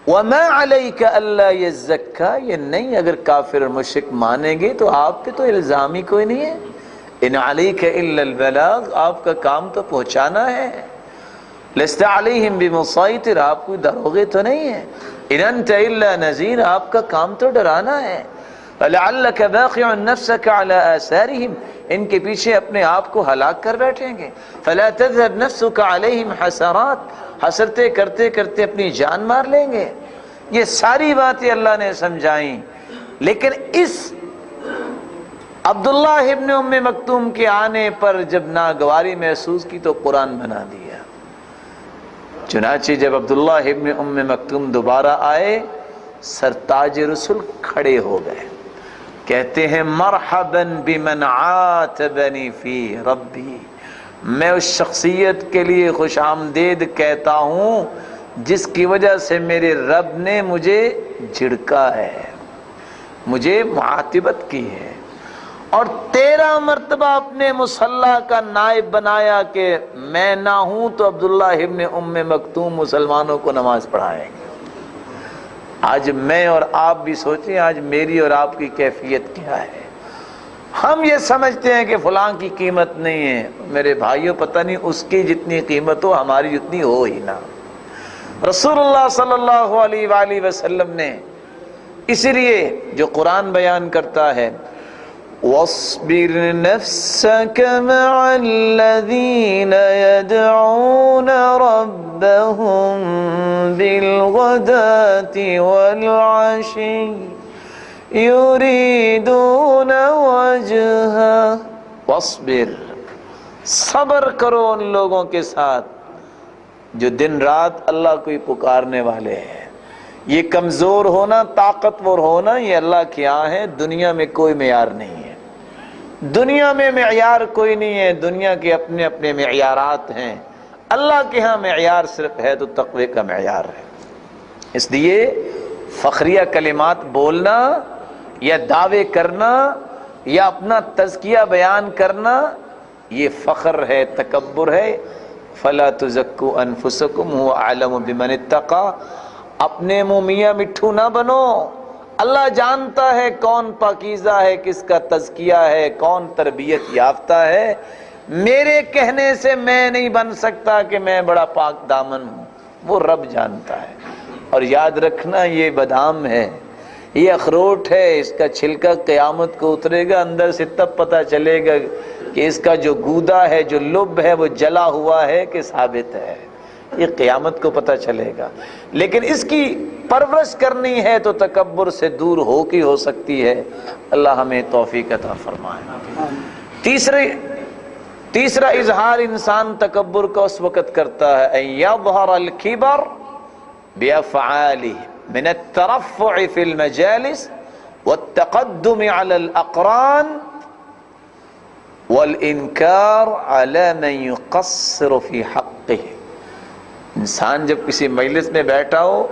وَمَا عَلَيْكَ أَلَّا يَزَّكَّى، یہ نہیں، اگر کافر اور مشرک مانیں گے تو آپ پہ تو الزام ہی کوئی نہیں ہے۔ ان علیک الا البلاغ، آپ کا کام تو پہنچانا ہے۔ لست علیہم بمسیطر، آپ کوئی دروغے تو نہیں ہے۔ ان انت الا نذیر، آپ کا کام تو ڈرانا ہے۔ فلعلک باخع نفسک علی آثارہم ان کے پیچھے اپنے آپ کو ہلاک کر بیٹھیں گے. فلا تذهب نفسك عليهم حسرات، حسرتیں کرتے کرتے اپنی جان مار لیں گے. یہ ساری باتیں اللہ نے سمجھائیں، لیکن اس عبداللہ ابن ام مکتوم کے آنے پر جب ناگواری محسوس کی تو قرآن بنا دیا. چنانچہ جب عبداللہ ابن ام مکتوم دوبارہ آئے، سرتاج رسول کھڑے ہو گئے، کہتے ہیں مرحبا بمن عاتبنی فی ربی، میں اس شخصیت کے لیے خوش آمدید کہتا ہوں جس کی وجہ سے میرے رب نے مجھے جھڑکا ہے، مجھے معاتبت کی ہے، اور 13 مرتبہ اپنے مصلی کا نائب بنایا کہ میں نہ ہوں تو عبداللہ ابن ام مکتوم مسلمانوں کو نماز پڑھائیں گے. آج میں اور آپ بھی سوچیں آج میری اور آپ کی کیفیت کیا ہے. ہم یہ سمجھتے ہیں کہ فلاں کی قیمت نہیں ہے. میرے بھائیوں پتہ نہیں اس کی جتنی قیمت ہو ہماری جتنی ہو ہی نہ. رسول اللہ صلی اللہ علیہ وآلہ وسلم نے اس لیے جو قرآن بیان کرتا ہے وَاصْبِرْ نَفْسَكَ مَعَ الَّذِينَ يَدْعُونَ رَبَّهُمْ بِالْغَدَاةِ وَالْعَشِيِّ يُرِيدُونَ وَجْهَهُ. وَاصْبِرْ، صبر کرو ان لوگوں کے ساتھ جو دن رات اللہ کو ہی پکارنے والے ہیں. یہ کمزور ہونا، طاقتور ہونا، یہ اللہ کی ہاں ہے، دنیا میں کوئی معیار نہیں ہے. دنیا میں معیار کوئی نہیں ہے، دنیا کے اپنے اپنے معیارات ہیں. اللہ کے ہاں معیار صرف ہے تو تقوی کا معیار ہے. اس لیے فخریہ کلمات بولنا یا دعوے کرنا یا اپنا تزکیہ بیان کرنا یہ فخر ہے، تکبر ہے. فلا تزکوا انفسکم هو اعلم بمن اتقى. اپنے منہ میاں مٹھو نہ بنو. اللہ جانتا ہے کون پاکیزہ ہے، کس کا تزکیہ ہے، کون تربیت یافتہ ہے. میرے کہنے سے میں نہیں بن سکتا کہ میں بڑا پاک دامن ہوں، وہ رب جانتا ہے. اور یاد رکھنا یہ بادام ہے، یہ اخروٹ ہے، اس کا چھلکا قیامت کو اترے گا، اندر سے تب پتہ چلے گا کہ اس کا جو گودا ہے، جو لب ہے، وہ جلا ہوا ہے کہ ثابت ہے. یہ قیامت کو پتہ چلے گا. لیکن اس کی پرورش کرنی ہے تو تکبر سے دور ہو کی ہو سکتی ہے. اللہ ہمیں توفیق عطا فرمائے. تیسرا اظہار انسان تکبر کا اس وقت کرتا ہے ان یظہر الکبر بافعاله من الترفع في المجالس والتقدم على الاقران والانکار على من يقصر في حقه. انسان جب کسی مجلس میں بیٹھا ہو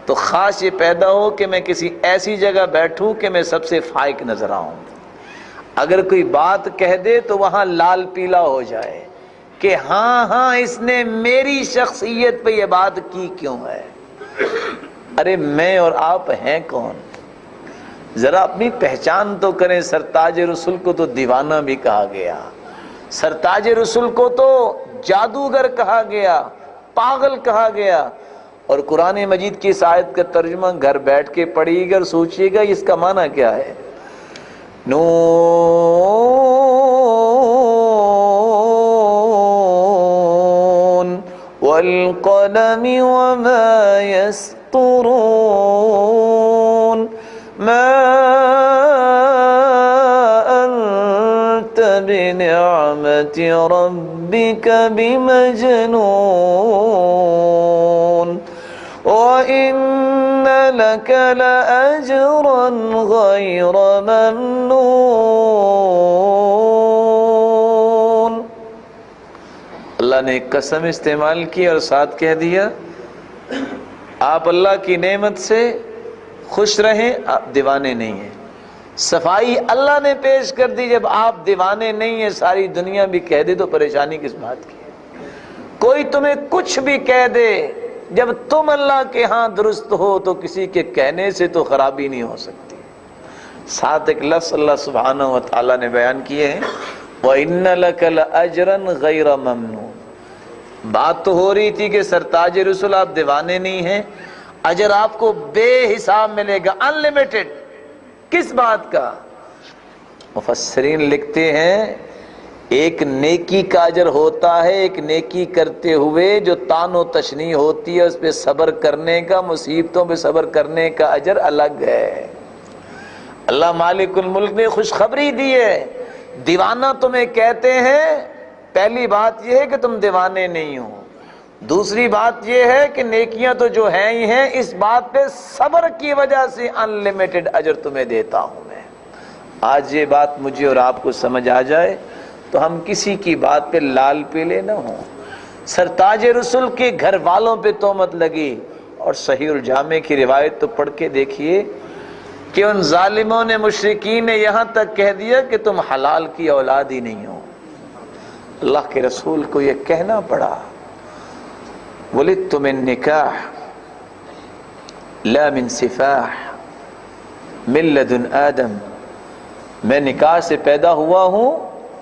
تو خواہش یہ پیدا ہو کہ میں کسی ایسی جگہ بیٹھوں کہ میں سب سے فائق نظر آؤں. اگر کوئی بات کہہ دے تو وہاں لال پیلا ہو جائے کہ ہاں اس نے میری شخصیت پہ یہ بات کی کیوں ہے. ارے میں اور آپ ہیں کون؟ ذرا اپنی پہچان تو کریں. سرتاج رسول کو تو دیوانہ بھی کہا گیا، سرتاج رسول کو تو جادوگر کہا گیا، پاگل کہا گیا. اور قرآن مجید کی اس آیت کا ترجمہ گھر بیٹھ کے پڑھیے گا اور سوچئے گا اس کا معنی کیا ہے. نون والقلم وما يسطرون ما أنت بنعمة ربك بمجنون وَإِنَّ لَكَ لَأَجْرًا غَيْرَ مَمْنُونٍ. اللہ نے ایک قسم استعمال کی اور ساتھ کہہ دیا آپ اللہ کی نعمت سے خوش رہیں، آپ دیوانے نہیں ہیں. صفائی اللہ نے پیش کر دی. جب آپ دیوانے نہیں ہیں ساری دنیا بھی کہہ دے تو پریشانی کس بات کی ہے؟ کوئی تمہیں کچھ بھی کہہ دے، جب تم اللہ کے ہاں درست ہو تو کسی کے کہنے سے تو خرابی نہیں ہو سکتی. ساتھ ایک لفظ اللہ سبحانہ و تعالیٰ نے بیان کیے ہیں وَإِنَّ لَكَ لَأَجْرًا غَيْرَ مَمْنُونٍ. بات تو ہو رہی تھی کہ سرتاج رسول آپ دیوانے نہیں ہیں، اجر آپ کو بے حساب ملے گا، انلیمیٹڈ. کس بات کا؟ مفسرین لکھتے ہیں ایک نیکی کا اجر ہوتا ہے، ایک نیکی کرتے ہوئے جو تان و تشنیع ہوتی ہے اس پہ صبر کرنے کا، مصیبتوں پہ صبر کرنے کا اجر الگ ہے۔ اللہ مالک الملک نے خوشخبری دی ہے، دیوانہ تمہیں کہتے ہیں، پہلی بات یہ ہے کہ تم دیوانے نہیں ہو، دوسری بات یہ ہے کہ نیکیاں تو جو ہیں ہی ہیں، اس بات پہ صبر کی وجہ سے انلمیٹڈ اجر تمہیں دیتا ہوں میں۔ آج یہ بات مجھے اور آپ کو سمجھ آ جائے تو ہم کسی کی بات پہ لال پیلے نہ ہوں۔ سرتاج رسول کے گھر والوں پہ تہمت لگی، اور صحیح الجامع کی روایت تو پڑھ کے دیکھیے کہ ان ظالموں نے، مشرکین نے یہاں تک کہہ دیا کہ تم حلال کی اولاد ہی نہیں ہو۔ اللہ کے رسول کو یہ کہنا پڑا، ولدت من نکاح لا من سفاح من لدن آدم، میں نکاح سے پیدا ہوا ہوں،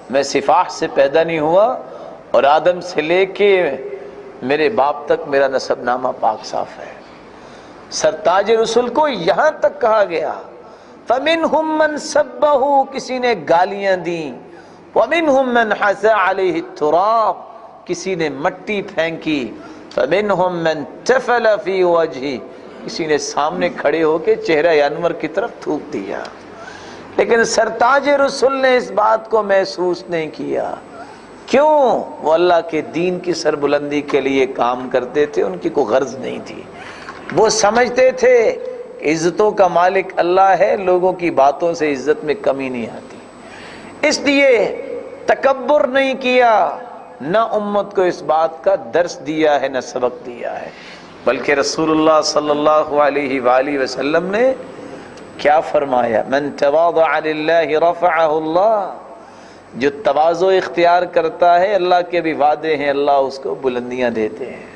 میں سفاح سے پیدا نہیں ہوا، اور آدم سے لے کے میرے باپ تک میرا نسب نامہ پاک صاف ہے۔ سرتاج رسول کو یہاں تک کہا گیا، فَمِنْهُمْ مَنْ سَبَّهُ، کسی نے گالیاں دیں، وَمِنْهُمْ مَنْ حَسَى عَلَيْهِ التُّرَابِ، کسی نے مٹی پھینکی، فَمِنْهُمْ مَنْ تَفَلَ فِي وَجْهِ، کسی نے سامنے کھڑے ہو کے چہرہ انور کی طرف تھوک دیا۔ لیکن سرتاج رسول نے اس بات کو محسوس نہیں کیا، کیوں؟ وہ اللہ کے دین کی سربلندی کے لیے کام کرتے تھے، ان کی کوئی غرض نہیں تھی۔ وہ سمجھتے تھے عزتوں کا مالک اللہ ہے، لوگوں کی باتوں سے عزت میں کمی نہیں آتی، اس لیے تکبر نہیں کیا، نہ امت کو اس بات کا درس دیا ہے، نہ سبق دیا ہے، بلکہ رسول اللہ صلی اللہ علیہ وآلہ وسلم نے کیا فرمایا؟ من تواضع للہ رفعہ اللہ، جو تواضع اختیار کرتا ہے، اللہ کے بھی وعدے ہیں، اللہ اس کو بلندیاں دیتے ہیں۔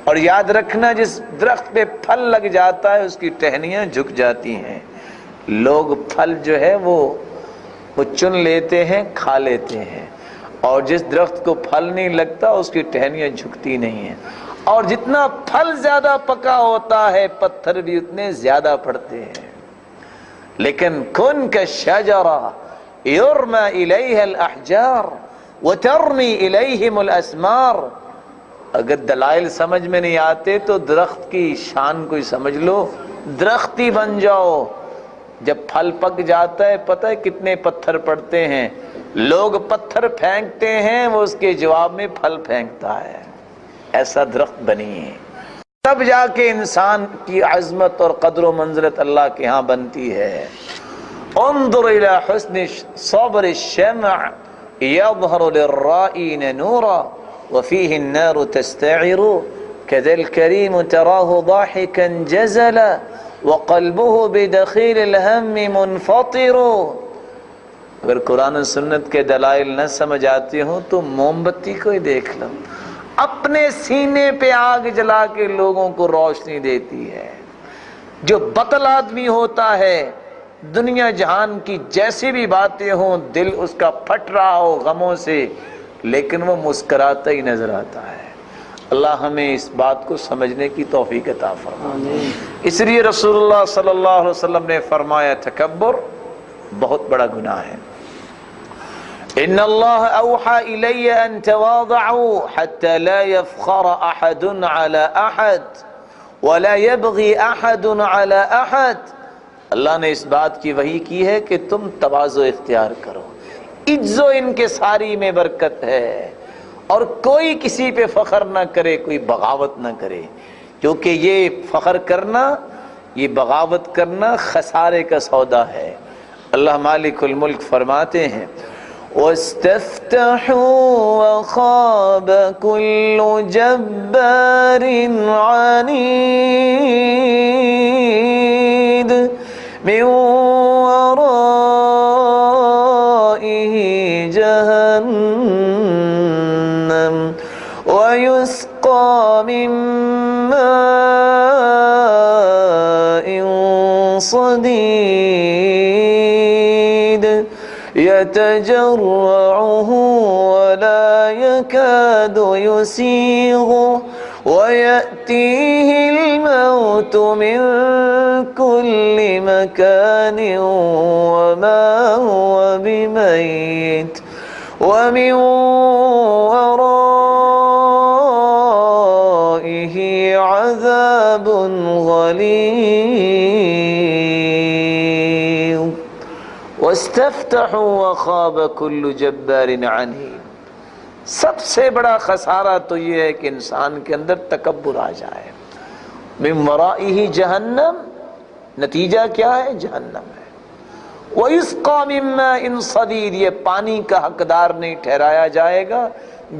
اور یاد رکھنا، جس درخت پہ پھل لگ جاتا ہے اس کی ٹہنیاں جھک جاتی ہیں، لوگ پھل جو ہے وہ چن لیتے ہیں، کھا لیتے ہیں، اور جس درخت کو پھل نہیں لگتا اس کی ٹہنیاں جھکتی نہیں ہیں، اور جتنا پھل زیادہ پکا ہوتا ہے پتھر بھی اتنے زیادہ پڑتے ہیں۔ لیکن کن کالشجرہ یرمی الیہ الاحجار وترمی الیہم الاسمار، اگر دلائل سمجھ میں نہیں آتے تو درخت کی شان کوئی سمجھ لو، درخت ہی بن جاؤ، جب پھل پک جاتا ہے پتہ ہے کتنے پتھر پڑتے ہیں، لوگ پتھر پھینکتے ہیں، وہ اس کے جواب میں پھل پھینکتا ہے، ایسا درخت بنیے، تب جا کے انسان کی عظمت اور قدر و منزلت اللہ کے ہاں بنتی ہے۔ انظر الى حسن صبر الشمع يظهر للرائين نورا وفيه النار تستعر كذا الكريم تراه ضاحكا جزلا وقلبه بدخيل الهم منفطر۔ اگر قرآن و سنت کے دلائل نہ سمجھ آتے ہوں تو موم بتی کو ہی دیکھ لو، اپنے سینے پہ آگ جلا کے لوگوں کو روشنی دیتی ہے۔ جو بطل آدمی ہوتا ہے، دنیا جہان کی جیسی بھی باتیں ہوں، دل اس کا پھٹ رہا ہو غموں سے، لیکن وہ مسکراتا ہی نظر آتا ہے۔ اللہ ہمیں اس بات کو سمجھنے کی توفیق عطا فرمائے۔ اس لیے رسول اللہ صلی اللہ علیہ وسلم نے فرمایا تکبر بہت بڑا گناہ ہے۔ ان اللہ اوحى الی ان تواضعوا حتى لا يفخر احد على احد ولا يبغي احد على احد، اللہ نے اس بات کی وحی کی ہے کہ تم تواضع اختیار کرو، عجز و انکساری میں برکت ہے، اور کوئی کسی پہ فخر نہ کرے، کوئی بغاوت نہ کرے، کیونکہ یہ فخر کرنا، یہ بغاوت کرنا خسارے کا سودا ہے۔ اللہ مالک الملک فرماتے ہیں وَاسْتَفْتَحُوا وَخَابَ كُلُّ جَبَّارٍ عَنِيدٍ مِّن وَرَائِهِ جَهَنَّمُ وَيُسْقَىٰ مِن مَّاءٍ صَدِيدٍ يتجرعه ولا يكاد يسيغه وَيَأْتِيهِ الْمَوْتُ مِنْ كُلِّ مَكَانٍ وَمَا هُوَ بِمَيِّتٍ وَمِنْ وَرَائِهِ عَذَابٌ غَلِيظٌ وَاسْتَفْتَحُوا وَخَابَ كُلُّ جَبَّارٍ عَنِيدٍ۔ سب سے بڑا خسارہ تو یہ ہے کہ انسان کے اندر تکبر آ جائے۔ من ورائہ جہنم، نتیجہ کیا ہے؟ جہنم ہے۔ وَيُسْقَى مِن مَّاءٍ صَدِيدٍ، یہ پانی کا حقدار نہیں ٹھہرایا جائے گا،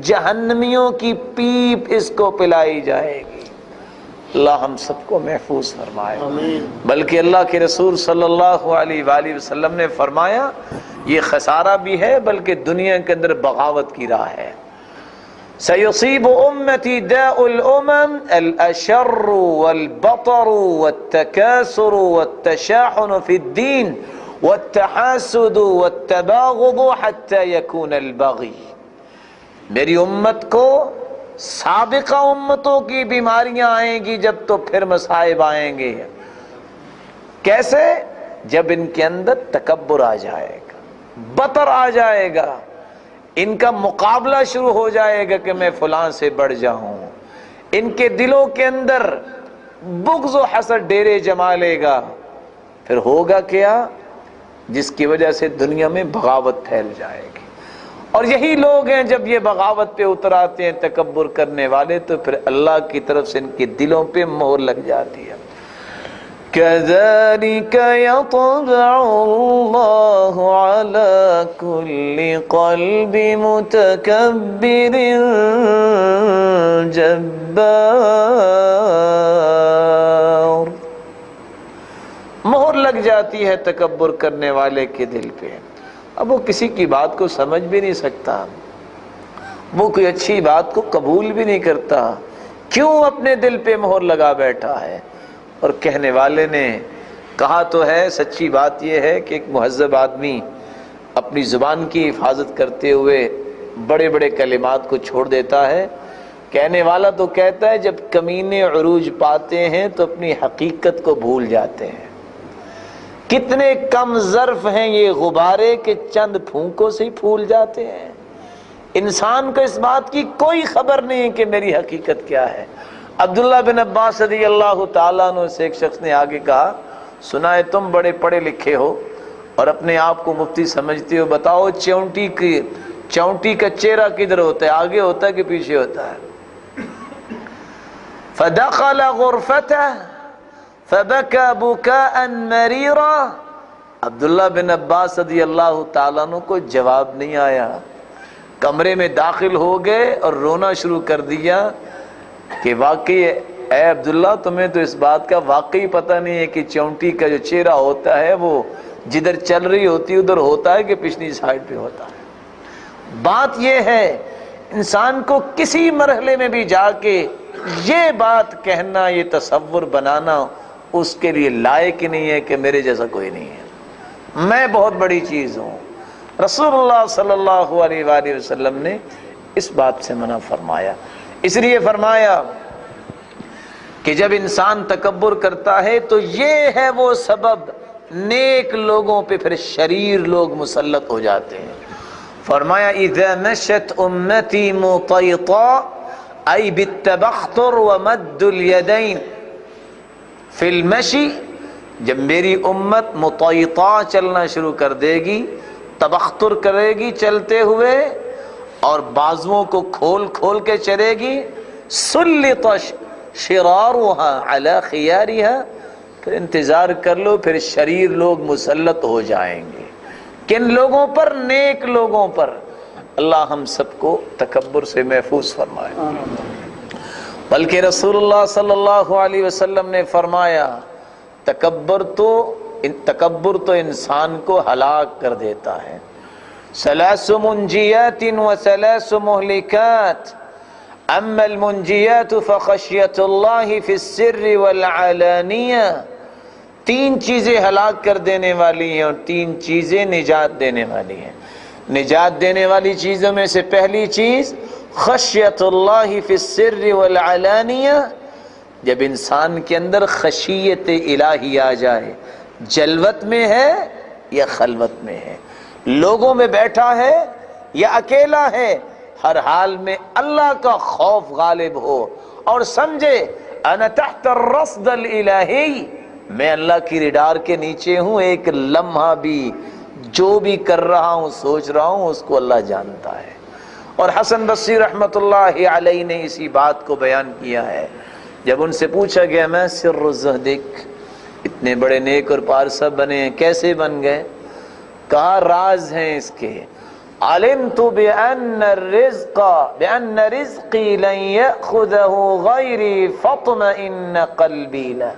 جہنمیوں کی پیپ اس کو پلائی جائے گی۔ اللہ ہم سب کو محفوظ فرمائے۔ بلکہ اللہ کے رسول صلی اللہ علیہ وآلہ وسلم نے فرمایا یہ خسارہ بھی ہے بلکہ دنیا کے اندر بغاوت کی راہ ہے۔ سَيُصِيبُ أُمَّتِي دَاءُ الْأُمَمِ الْأَشَرُّ وَالْبَطَرُ وَالتَّكَاثُرُ وَالتَّشَاحُنُ فِي الدِّينِ وَالتَّحَاسُدُ وَالتَّبَاغُضُ حَتَّى يَكُونَ الْبَغْيُ۔ میری امت کو سابقہ امتوں کی بیماریاں آئیں گی جب تو پھر مصائب آئیں گے۔ کیسے؟ جب ان کے اندر تکبر آ جائے گا، بطر آ جائے گا، ان کا مقابلہ شروع ہو جائے گا کہ میں فلاں سے بڑھ جاؤں، ان کے دلوں کے اندر بغض و حسد ڈیرے جما لے گا۔ پھر ہوگا کیا؟ جس کی وجہ سے دنیا میں بغاوت پھیل جائے گی۔ اور یہی لوگ ہیں جب یہ بغاوت پہ اتر آتے ہیں تکبر کرنے والے تو پھر اللہ کی طرف سے ان کے دلوں پہ مہر لگ جاتی ہے۔ كَذَلِكَ يَطْبَعُ اللَّهُ عَلَى كُلِّ قَلْبِ مُتَكَبِّرٍ جَبَّارٍ، مہر لگ جاتی ہے تکبر کرنے والے کے دل پہ۔ اب وہ کسی کی بات کو سمجھ بھی نہیں سکتا، وہ کوئی اچھی بات کو قبول بھی نہیں کرتا، کیوں اپنے دل پہ مہر لگا بیٹھا ہے۔ اور کہنے والے نے کہا تو ہے، سچی بات یہ ہے کہ ایک مہذب آدمی اپنی زبان کی حفاظت کرتے ہوئے بڑے بڑے کلمات کو چھوڑ دیتا ہے۔ کہنے والا تو کہتا ہے جب کمینے عروج پاتے ہیں تو اپنی حقیقت کو بھول جاتے ہیں۔ کتنے کم ظرف ہیں یہ غبارے کے چند پھونکوں سے ہی پھول جاتے ہیں۔ انسان کو اس بات کی کوئی خبر نہیں ہے کہ میری حقیقت کیا ہے۔ عبداللہ بن عباس رضی اللہ تعالیٰ عنہ سے ایک شخص نے آگے کہا، سنا ہے تم بڑے پڑھے لکھے ہو اور اپنے آپ کو مفتی سمجھتے ہو، بتاؤ چونٹی کا چہرہ کدھر ہوتا ہے، آگے ہوتا ہے کہ پیچھے ہوتا ہے؟ فدخل غرفته فبكى بكاء مريرا۔ عبداللہ بن عباس رضی اللہ تعالیٰ عنہ کو جواب نہیں آیا، کمرے میں داخل ہو گئے اور رونا شروع کر دیا کہ واقعی اے عبداللہ تمہیں تو اس بات کا واقعی پتہ نہیں ہے کہ چونٹی کا جو چہرہ ہوتا ہے وہ جدھر چل رہی ہوتی ادھر ہوتا ہے کہ پچھلی سائڈ پہ ہوتا ہے۔ بات یہ ہے انسان کو کسی مرحلے میں بھی جا کے یہ بات کہنا، یہ تصور بنانا اس کے لیے لائق نہیں ہے کہ میرے جیسا کوئی نہیں ہے، میں بہت بڑی چیز ہوں۔ رسول اللہ صلی اللہ علیہ وآلہ وسلم نے اس بات سے منع فرمایا۔ اس لیے فرمایا کہ جب انسان تکبر کرتا ہے تو یہ ہے وہ سبب، نیک لوگوں پہ پھر شریر لوگ مسلط ہو جاتے ہیں۔ فرمایا اذا مشت امتی مطیطا ای بالتبختر ومد الیدین فی المشی، جب میری امت مطیطا چلنا شروع کر دے گی، تبختر کرے گی چلتے ہوئے اور بازوؤں کو کھول کھول کے چلے گی، سلط شرارها علی خیارها، پھر انتظار کر لو پھر شریر لوگ مسلط ہو جائیں گے۔ کن لوگوں پر؟ نیک لوگوں پر۔ اللہ ہم سب کو تکبر سے محفوظ فرمائے۔ بلکہ رسول اللہ صلی اللہ علیہ وسلم نے فرمایا تکبر تو انسان کو ہلاک کر دیتا ہے۔ ثلاث منجیات وثلاث مہلکات، اما المنجیات فخشیۃ اللہ فی السر والعلانیہ، تین چیزیں ہلاک کر دینے والی ہیں اور تین چیزیں نجات دینے والی ہیں۔ نجات دینے والی چیزوں میں سے پہلی چیز خشیت اللہ فی السر والعلانیہ، جب انسان کے اندر خشیت الہی آ جائے، جلوت میں ہے یا خلوت میں ہے، لوگوں میں بیٹھا ہے یا اکیلا ہے، ہر حال میں اللہ کا خوف غالب ہو اور سمجھے انا تحت الرصد الالہی، میں اللہ کی ریڈار کے نیچے ہوں، ایک لمحہ بھی جو بھی کر رہا ہوں سوچ رہا ہوں اس کو اللہ جانتا ہے۔ اور حسن بصری رحمت اللہ علیہ نے اسی بات کو بیان کیا ہے جب ان سے پوچھا گیا میں سر الزہدک، اتنے بڑے نیک اور پارسا بنے ہیں کیسے بن گئے؟ کہا راز ہیں اس کے، علمت بأن رزقی لن یأخذہ غیری فاطمئن قلبی لہ،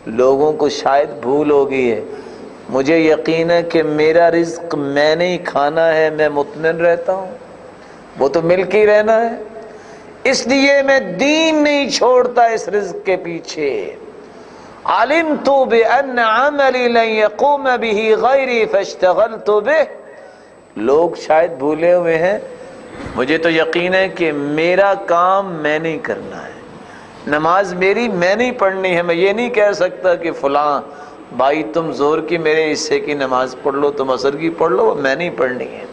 لوگوں کو شاید بھول ہو گئی ہے، مجھے یقین ہے کہ میرا رزق میں نہیں کھانا ہے، میں مطمئن رہتا ہوں، وہ تو مل کے ہی رہنا ہے، اس لیے میں دین نہیں چھوڑتا اس رزق کے پیچھے۔ علمت بأن عملی لن يقوم به غیری فاشتغلت به، لوگ شاید بھولے ہوئے ہیں، مجھے تو یقین ہے کہ میرا کام میں نہیں کرنا ہے، نماز میری میں نہیں پڑھنی ہے، میں یہ نہیں کہہ سکتا کہ فلاں بھائی تم زور کی میرے حصے کی نماز پڑھ لو، تم عصر کی پڑھ لو، میں نہیں پڑھنی ہے،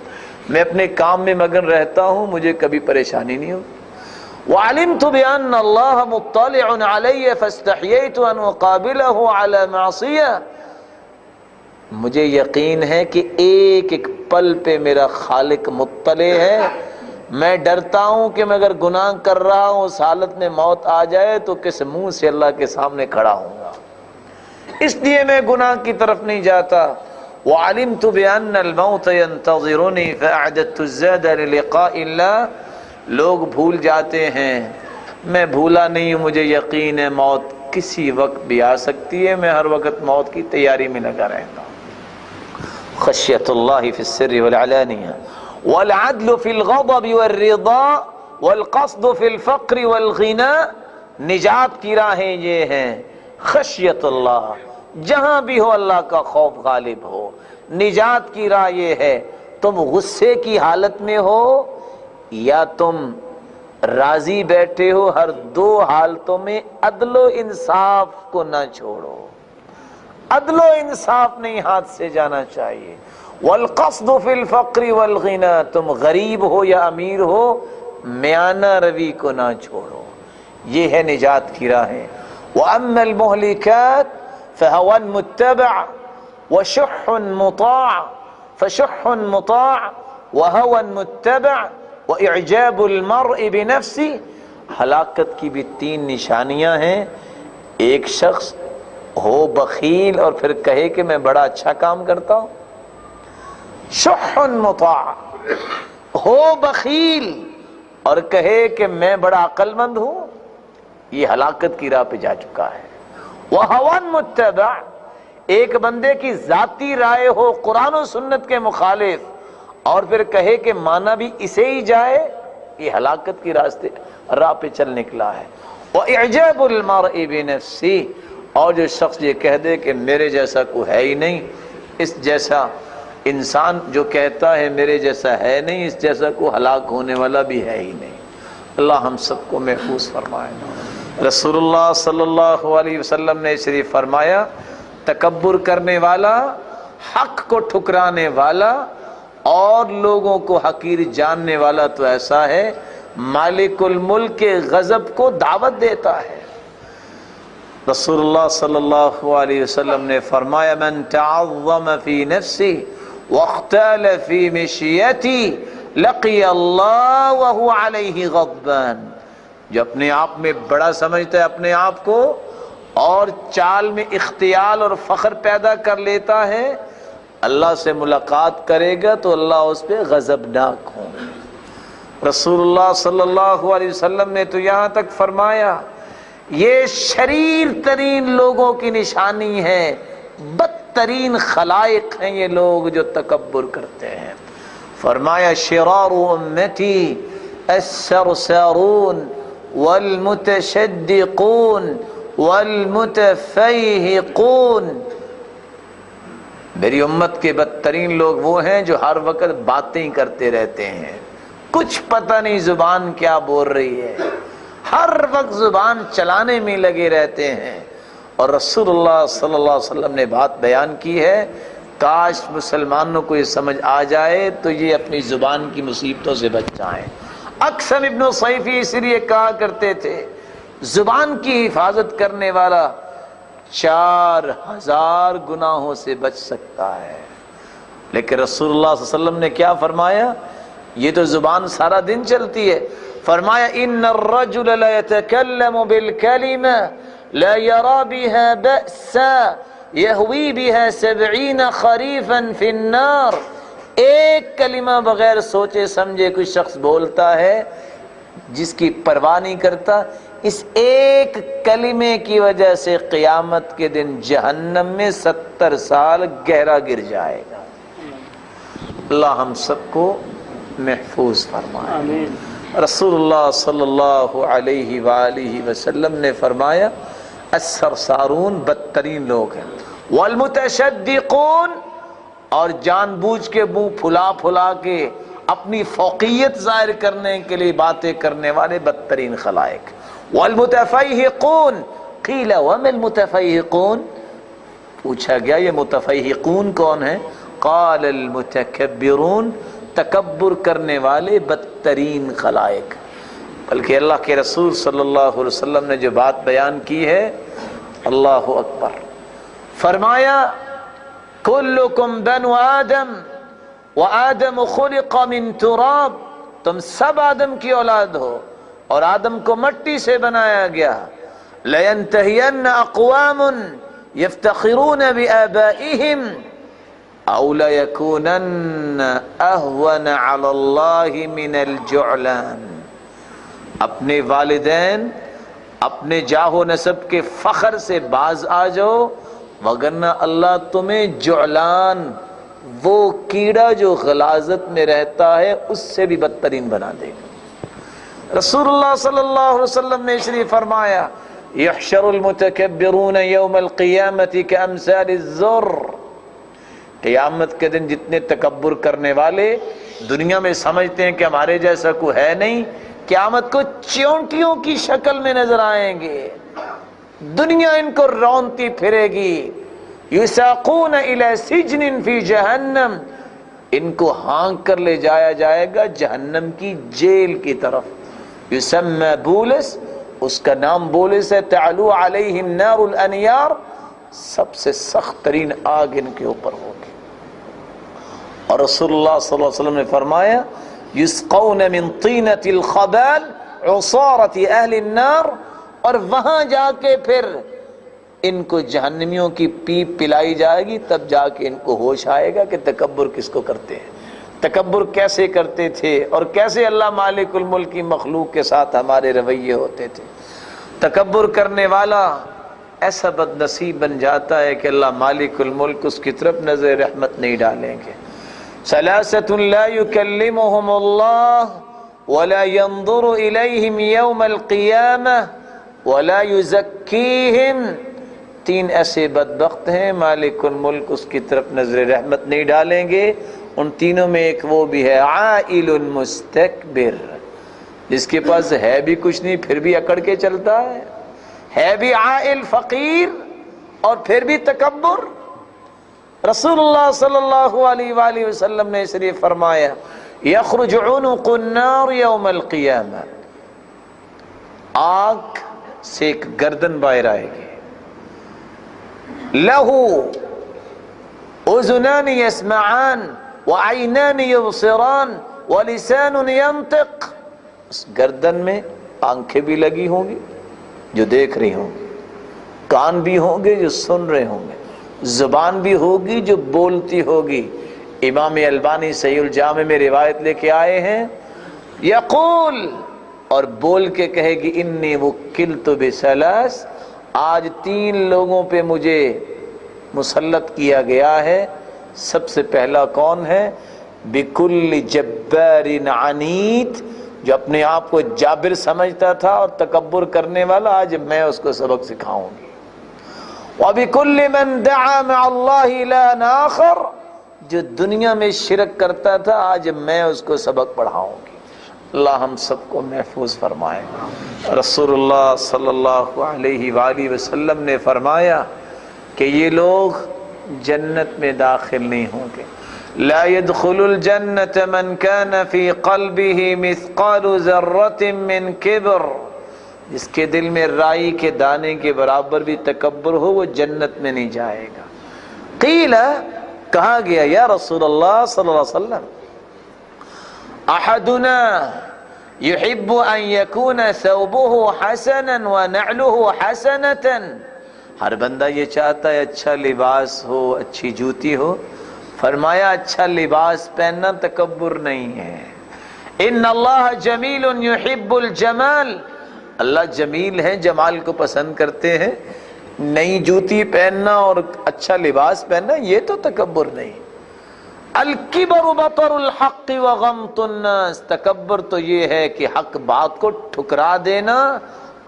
میں اپنے کام میں مگن رہتا ہوں، مجھے کبھی پریشانی نہیں ہوگی۔ وعلمت بأن اللہ مطلع علی فاستحییت ان اقابلہ علی معصیہ، مجھے یقین ہے کہ ایک ایک پل پہ میرا خالق مطلع ہے، میں ڈرتا ہوں کہ میں اگر گناہ کر رہا ہوں اس حالت میں موت آ جائے تو کس منہ سے اللہ کے سامنے کھڑا ہوں گا، اس لیے میں گناہ کی طرف نہیں جاتا۔ وعلمت بأن الموت ينتظرني فأعددت الزاد للقاء اللہ، لوگ بھول جاتے ہیں، میں بھولا نہیں ہوں، مجھے یقین ہے موت کسی وقت بھی آ سکتی ہے، میں ہر وقت موت کی تیاری میں لگا رہتا ہوں۔ خشیت اللہ فی السر والعلانیہ، والعدل فی الغضب والرضا والقصد فی الفقر والغنا، نجات کی راہیں یہ ہیں، خشیت اللہ، جہاں بھی ہو اللہ کا خوف غالب ہو، نجات کی راہ یہ ہے تم غصے کی حالت میں ہو یا تم راضی بیٹھے ہو، ہر دو حالتوں میں عدل و انصاف کو نہ چھوڑو، عدل و انصاف نہیں ہاتھ سے جانا چاہیے۔ والقصد فی الفقر والغنا، تم غریب ہو یا امیر ہو، میانہ روی کو نہ چھوڑو، یہ ہے نجات کی راہیں۔ وَأَمَّا الْمُهْلِكَاتِ فَهَوًى مُتَّبَعٌ وَشُحٌّ مُطَاعٌ فَشُحٌّ مُطَاعٌ وَهَوًى مُتَّبَعٌ وَإِعْجَابُ الْمَرْءِ بِنَفْسِهِ، ہلاکت کی بھی تین نشانیاں ہیں، ایک شخص ہو بخیل اور پھر کہے کہ میں بڑا اچھا کام کرتا ہوں، شح مطاع، ہو بخیل اور کہے کہ میں بڑا عقل مند ہوں، یہ ہلاکت کی راہ پہ جا چکا ہے۔ وَهَوًى مُتَّبَعٌ، ایک بندے کی ذاتی رائے ہو قرآن و سنت کے مخالف اور پھر کہے کہ مانا بھی اسے ہی جائے، یہ ہلاکت کی راستے راہ پہ چل نکلا ہے۔ وَإِعْجَابُ الْمَرْءِ بِنَفْسِهِ، اور جو شخص یہ کہہ دے کہ میرے جیسا کوئی ہے ہی نہیں، اس جیسا انسان جو کہتا ہے میرے جیسا ہے نہیں، اس جیسا کوئی ہلاک ہونے والا بھی ہے ہی نہیں۔ اللہ ہم سب کو محفوظ فرمائے۔ رسول اللہ صلی اللہ علیہ وسلم نے شریف فرمایا، تکبر کرنے والا، حق کو ٹھکرانے والا اور لوگوں کو حقیر جاننے والا تو ایسا ہے مالک الملک کے غضب کو دعوت دیتا ہے۔ رسول اللہ صلی اللہ علیہ وسلم نے فرمایا، من تعظم فی نفسی واختال فی مشیتی لقی اللہ وہو علیہ غضبان، جو اپنے آپ میں بڑا سمجھتا ہے اپنے آپ کو اور چال میں اختیال اور فخر پیدا کر لیتا ہے، اللہ سے ملاقات کرے گا تو اللہ اس پہ غضبناک ہوں۔ رسول اللہ صلی اللہ علیہ وسلم نے تو یہاں تک فرمایا یہ شریر ترین لوگوں کی نشانی ہے، بدترین خلائق ہیں یہ لوگ جو تکبر کرتے ہیں۔ فرمایا شرار امتی السرسارون والمتشدقون والمتفیہقون، میری امت کے بدترین لوگ وہ ہیں جو ہر وقت باتیں کرتے رہتے ہیں، کچھ پتہ نہیں زبان کیا بول رہی ہے، ہر وقت زبان چلانے میں لگے رہتے ہیں۔ اور رسول اللہ صلی اللہ علیہ وسلم نے بات بیان کی ہے، کاش مسلمانوں کو یہ سمجھ آ جائے تو یہ اپنی زبان کی مصیبتوں سے بچ جائیں۔ اقسم ابن صیفی اس لیے کہا کرتے تھے زبان کی حفاظت کرنے والا 4000 گناہوں سے بچ سکتا ہے، لیکن رسول اللہ صلی اللہ علیہ وسلم نے کیا فرمایا؟ یہ تو زبان سارا دن چلتی ہے، فرمایا ان الرجل لا يتكلم بالكلمة لا يرى بها بأسا يهوي بها 70 خريفا في النار۔ ایک کلمہ بغیر سوچے سمجھے کوئی شخص بولتا ہے جس کی پرواہ نہیں کرتا، اس ایک کلمے کی وجہ سے قیامت کے دن جہنم میں 70 سال گہرا گر جائے گا۔ اللہ ہم سب کو محفوظ فرمائے۔ آمین۔ رسول اللہ صلی اللہ علیہ وآلہ وسلم نے فرمایا السرسارون بدترین لوگ ہیں، والمتشدقون اور جان بوجھ کے منہ پھلا پھلا کے اپنی فوقیت ظاہر کرنے کے لیے باتیں کرنے والے بدترین خلائق، والمتفیہقون قیل وما المتفیہقون، پوچھا گیا یہ متفیہقون کون ہیں؟ قال المتکبرون، تکبر کرنے والے بدترین خلائق۔ بلکہ اللہ کے رسول صلی اللہ علیہ وسلم نے جو بات بیان کی ہے، اللہ اکبر، فرمایا کلکم بنو آدم وآدم خلق من تراب، تم سب آدم کی اولاد ہو اور آدم کو مٹی سے بنایا گیا۔ لینتہین اقوام یفتخرون بآبائہم او لیکونن اہون علی اللہ من الجعلان، اپنے والدین اپنے جاہ و نسب کے فخر سے باز آ جاؤ، وگرنہ اللہ تمہیں جعلان، وہ کیڑا جو غلاظت میں رہتا ہے، اس سے بھی بدترین بنا دے گا۔ رسول اللہ صلی اللہ علیہ وسلم نے اس لیے فرمایا یحشر المتکبرون یوم القیامت کامثال الذر، قیامت کے دن جتنے تکبر کرنے والے دنیا میں سمجھتے ہیں کہ ہمارے جیسا کوئی ہے نہیں، قیامت کو چیونٹیوں کی شکل میں نظر آئیں گے، دنیا ان کو رونتی پھرے گی۔ یساقون الی سجن فی جہنم، ان کو ہانک کر لے جایا جائے گا جہنم کی جیل کی طرف۔ یسمى بولس، اس کا نام بولس ہے، تعلو علیہ النار الانیار، سب سے سخت ترین آگ ان کے اوپر ہوگی۔ اور رسول اللہ صلی اللہ علیہ وسلم نے فرمایا یسقون من طینۃ الخبال عصارۃ اہل النار، اور وہاں جا کے پھر ان کو جہنمیوں کی پیپ پلائی جائے گی، تب جا کے ان کو ہوش آئے گا کہ تکبر کس کو کرتے ہیں، تکبر کیسے کرتے تھے، اور کیسے اللہ مالک الملک کی مخلوق کے ساتھ ہمارے رویے ہوتے تھے۔ تکبر کرنے والا ایسا بد نصیب بن جاتا ہے کہ اللہ مالک الملک اس کی طرف نظر رحمت نہیں ڈالیں گے۔ ثلاثۃ لا یکلمہم اللہ ولا ينظر الیہم یوم القیامہ ولا یزکیہم، تین ایسے بدبخت ہیں مالک الملک اس کی طرف نظر رحمت نہیں ڈالیں گے۔ ان تینوں میں ایک وہ بھی ہے عائل مستکبر، جس کے پاس ہے بھی کچھ نہیں پھر بھی اکڑ کے چلتا ہے بھی عائل فقیر اور پھر بھی تکبر۔ رسول اللہ صلی اللہ علیہ وآلہ وسلم نے اس لیے فرمایا یخرج عنق النار یوم القیامہ، آگ سے ایک گردن باہر آئے گی، لہو اذنان یسمعان وعینان یبصران ولسان ینطق، اس گردن میں آنکھیں بھی لگی ہوں گی جو دیکھ رہی ہوں گی، کان بھی ہوں گے جو سن رہے ہوں گے، زبان بھی ہوگی جو بولتی ہوگی۔ امام البانی صحیح الجامع میں روایت لے کے آئے ہیں، یقول، اور بول کے کہے گی انی وکلت بثلاث، آج 3 لوگوں پہ مجھے مسلط کیا گیا ہے۔ سب سے پہلا کون ہے؟ بکل جبار عنید، جو اپنے آپ کو جابر سمجھتا تھا اور تکبر کرنے والا، آج میں اس کو سبق سکھاؤں گی۔ وَبِكُلِّ مَنْ دَعَا مَعَ اللَّهِ إِلَٰهًا آخَرَ، جو دنیا میں شرک کرتا تھا آج میں اس کو سبق پڑھاؤں گی۔ اللہ ہم سب کو محفوظ فرمائے۔ رسول اللہ صلی اللہ علیہ وآلہ وسلم نے فرمایا کہ یہ لوگ جنت میں داخل نہیں ہوں گے۔ لا يدخل الجنة من كان في قلبه مثقال ذرة من کبر، جس کے دل میں رائی کے دانے کے برابر بھی تکبر ہو وہ جنت میں نہیں جائے گا۔ قیل، کہا گیا یا رسول اللہ صلی اللہ علیہ وسلم احدنا يحب ان يكون ثوبه حسنا ونعله حسنة، ہر بندہ یہ چاہتا ہے اچھا لباس ہو، اچھی جوتی ہو۔ فرمایا اچھا لباس پہننا تکبر نہیں ہے۔ ان اللہ جمیل یحب الجمال، اللہ جمیل ہے، جمال کو پسند کرتے ہیں۔ نئی جوتی پہننا اور اچھا لباس پہننا یہ تو تکبر نہیں۔ الکبر بطر الحق وغمط الناس، تکبر تو یہ ہے کہ حق بات کو ٹھکرا دینا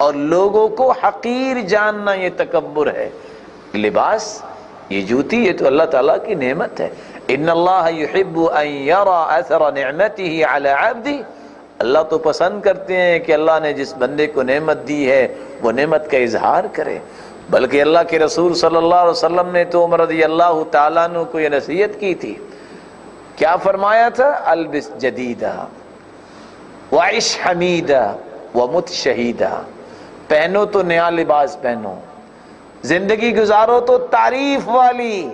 اور لوگوں کو حقیر جاننا، یہ تکبر ہے۔ لباس، یہ جوتی، یہ تو اللہ تعالیٰ کی نعمت ہے۔ ان اللہ یحب ان یرى اثر نعمته علی عبدہ، اللہ تو پسند کرتے ہیں کہ اللہ نے جس بندے کو نعمت دی ہے وہ نعمت کا اظہار کرے۔ بلکہ اللہ کے رسول صلی اللہ علیہ وسلم نے تو عمر رضی اللہ تعالیٰ عنہ کو یہ نصیحت کی تھی، کیا فرمایا تھا؟ البس جدیدہ وعش حمیدہ ومت شہیدہ، پہنو تو نیا لباس پہنو، زندگی گزارو تو تعریف والی،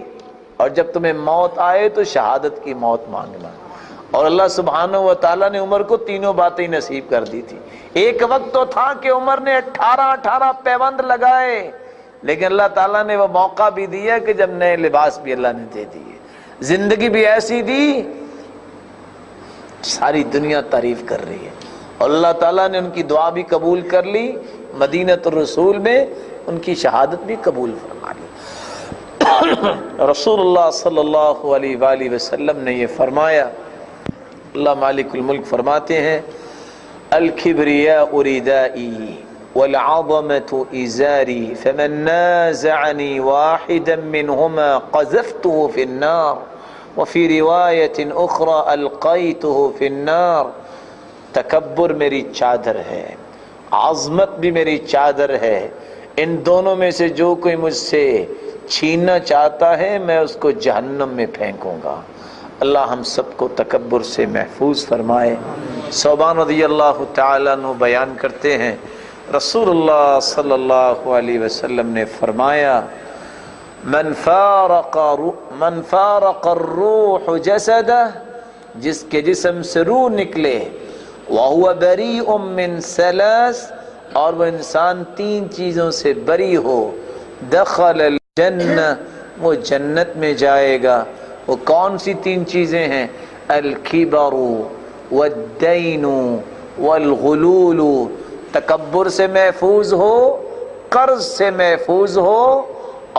اور جب تمہیں موت آئے تو شہادت کی موت مانگنا۔ اور اللہ سبحانہ و تعالیٰ نے عمر کو تینوں باتیں نصیب کر دی تھی۔ ایک وقت تو تھا کہ عمر نے 18 پیوند لگائے، لیکن اللہ تعالیٰ نے وہ موقع بھی دیا کہ جب نئے لباس بھی اللہ نے دے دیے، زندگی بھی ایسی دی، ساری دنیا تعریف کر رہی ہے۔ اور اللہ تعالیٰ نے ان کی دعا بھی قبول کر لی، مدینۃ الرسول میں ان کی شہادت بھی قبول فرما لی۔ رسول اللہ صلی اللہ علیہ وآلہ وسلم نے یہ فرمایا، اللہ مالک الملک فرماتے ہیں الکبریاء ردائی والعظمة ازاری فمن نازعنی واحدا منہما قذفته في النار وفی روایت اخرى القیته في النار۔ تکبر میری چادر ہے، عظمت بھی میری چادر ہے، ان دونوں میں سے جو کوئی مجھ سے چھیننا چاہتا ہے میں اس کو جہنم میں پھینکوں گا۔ اللہ ہم سب کو تکبر سے محفوظ فرمائے۔ ثوبان رضی اللہ تعالیٰ عنہ بیان کرتے ہیں رسول اللہ صلی اللہ علیہ وسلم نے فرمایا من فارق الروح جسدہ، جس کے جسم سے روح نکلے، وَهُوَ بَرِيءٌ مِّن ثَلَاثٍ، اور وہ انسان 3 چیزوں سے بری ہو، دخل الجنہ، وہ جنت میں جائے گا۔ وہ کون سی 3 چیزیں ہیں؟ الکبر والدین والغلول، تکبر سے محفوظ ہو، قرض سے محفوظ ہو،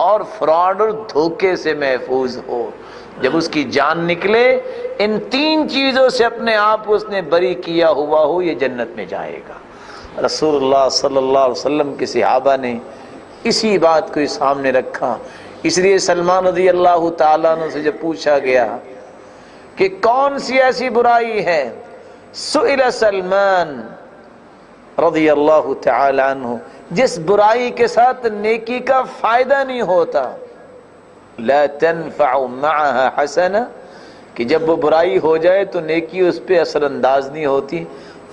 اور فراڈ اور دھوکے سے محفوظ ہو۔ جب اس کی جان نکلے ان 3 چیزوں سے اپنے آپ کو اس نے بری کیا ہوا ہو، یہ جنت میں جائے گا۔ رسول اللہ صلی اللہ علیہ وسلم کے صحابہ نے اسی بات کو سامنے رکھا، اس لیے سلمان رضی اللہ تعالیٰ عنہ سے جب پوچھا گیا کہ کون سی ایسی برائی ہے، سئل سلمان رضی اللہ تعالیٰ عنہ، جس برائی کے ساتھ نیکی کا فائدہ نہیں ہوتا، لا تنفع معها حسنہ، کہ جب وہ برائی ہو جائے تو نیکی اس پہ اثر انداز نہیں ہوتی۔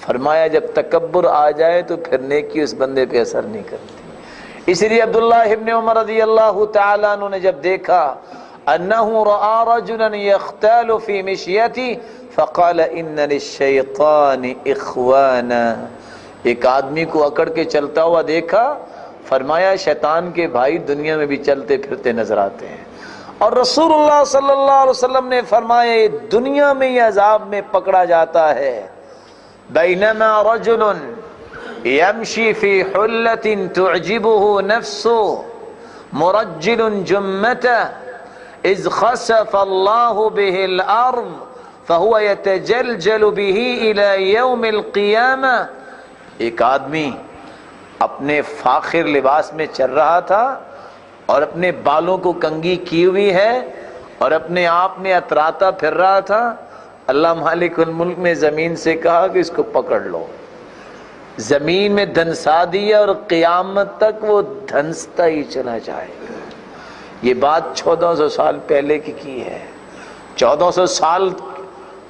فرمایا جب تکبر آ جائے تو پھر نیکی اس بندے پہ اثر نہیں کرتی۔ اس لیے عبداللہ ابن عمر رضی اللہ تعالیٰ عنہ نے جب دیکھا انہ رآ رجلا یختال فی مشیتی فقال ان للشیطان اخوانا، ایک آدمی کو اکڑ کے چلتا ہوا دیکھا، فرمایا شیطان کے بھائی دنیا میں بھی چلتے پھرتے نظر آتے ہیں۔ اور رسول اللہ صلی اللہ علیہ وسلم نے فرمایا دنیا میں یہ عذاب میں پکڑا جاتا ہے۔ بینما رجل یمشی فی حلۃ تعجبہ نفسہ مرجل جمتہ اذ خسف اللہ بہ الارض فہو یتجلجل بہ الی یوم القیامہ، ایک آدمی اپنے فاخر لباس میں چل رہا تھا اور اپنے بالوں کو کنگھی کی ہوئی ہے اور اپنے آپ میں اتراتا پھر رہا تھا، اللہ مالک الملک نے زمین سے کہا کہ اس کو پکڑ لو، زمین میں دھنسا دیا اور قیامت تک وہ دھنستا ہی چلا جائے گا۔ یہ بات 1400 سال پہلے کی ہے، 1400 سال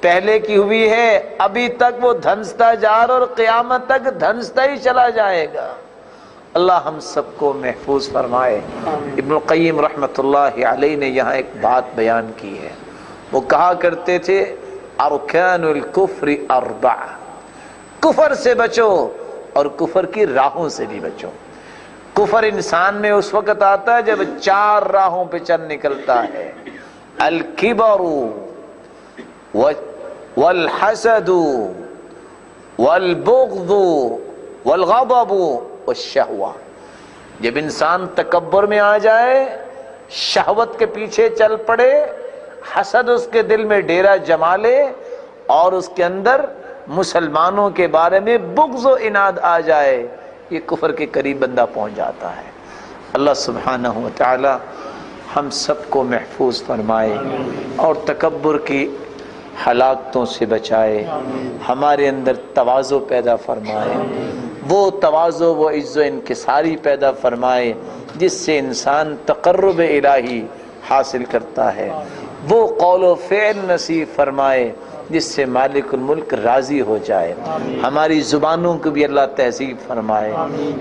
پہلے کی ہوئی ہے، ابھی تک وہ دھنستا جا رہا اور قیامت تک دھنستا ہی چلا جائے گا۔ اللہ ہم سب کو محفوظ فرمائے۔ ابن القیم رحمۃ اللہ علیہ نے یہاں ایک بات بیان کی ہے، وہ کہا کرتے تھے ارکان الکفر اربع، کفر سے بچو اور کفر کی راہوں سے بھی بچو۔ کفر انسان میں اس وقت آتا ہے جب 4 راہوں پہ چل نکلتا ہے، الکبر والحسد والبغض والغضب والشہوہ۔ جب انسان تکبر میں آ جائے، شہوت کے پیچھے چل پڑے، حسد اس کے دل میں ڈیرا جما لے اور اس کے اندر مسلمانوں کے بارے میں بغض و عناد آ جائے، یہ کفر کے قریب بندہ پہنچ جاتا ہے۔ اللہ سبحانہ و تعالی ہم سب کو محفوظ فرمائے اور تکبر کی ہلاکتوں سے بچائے، ہمارے اندر تواضع پیدا فرمائے، وہ تواضع و عز و انکساری پیدا فرمائے جس سے انسان تقرب الہی حاصل کرتا ہے، وہ قول و فعل نصیب فرمائے جس سے مالک الملک راضی ہو جائے، ہماری زبانوں کو بھی اللہ تہذیب فرمائے،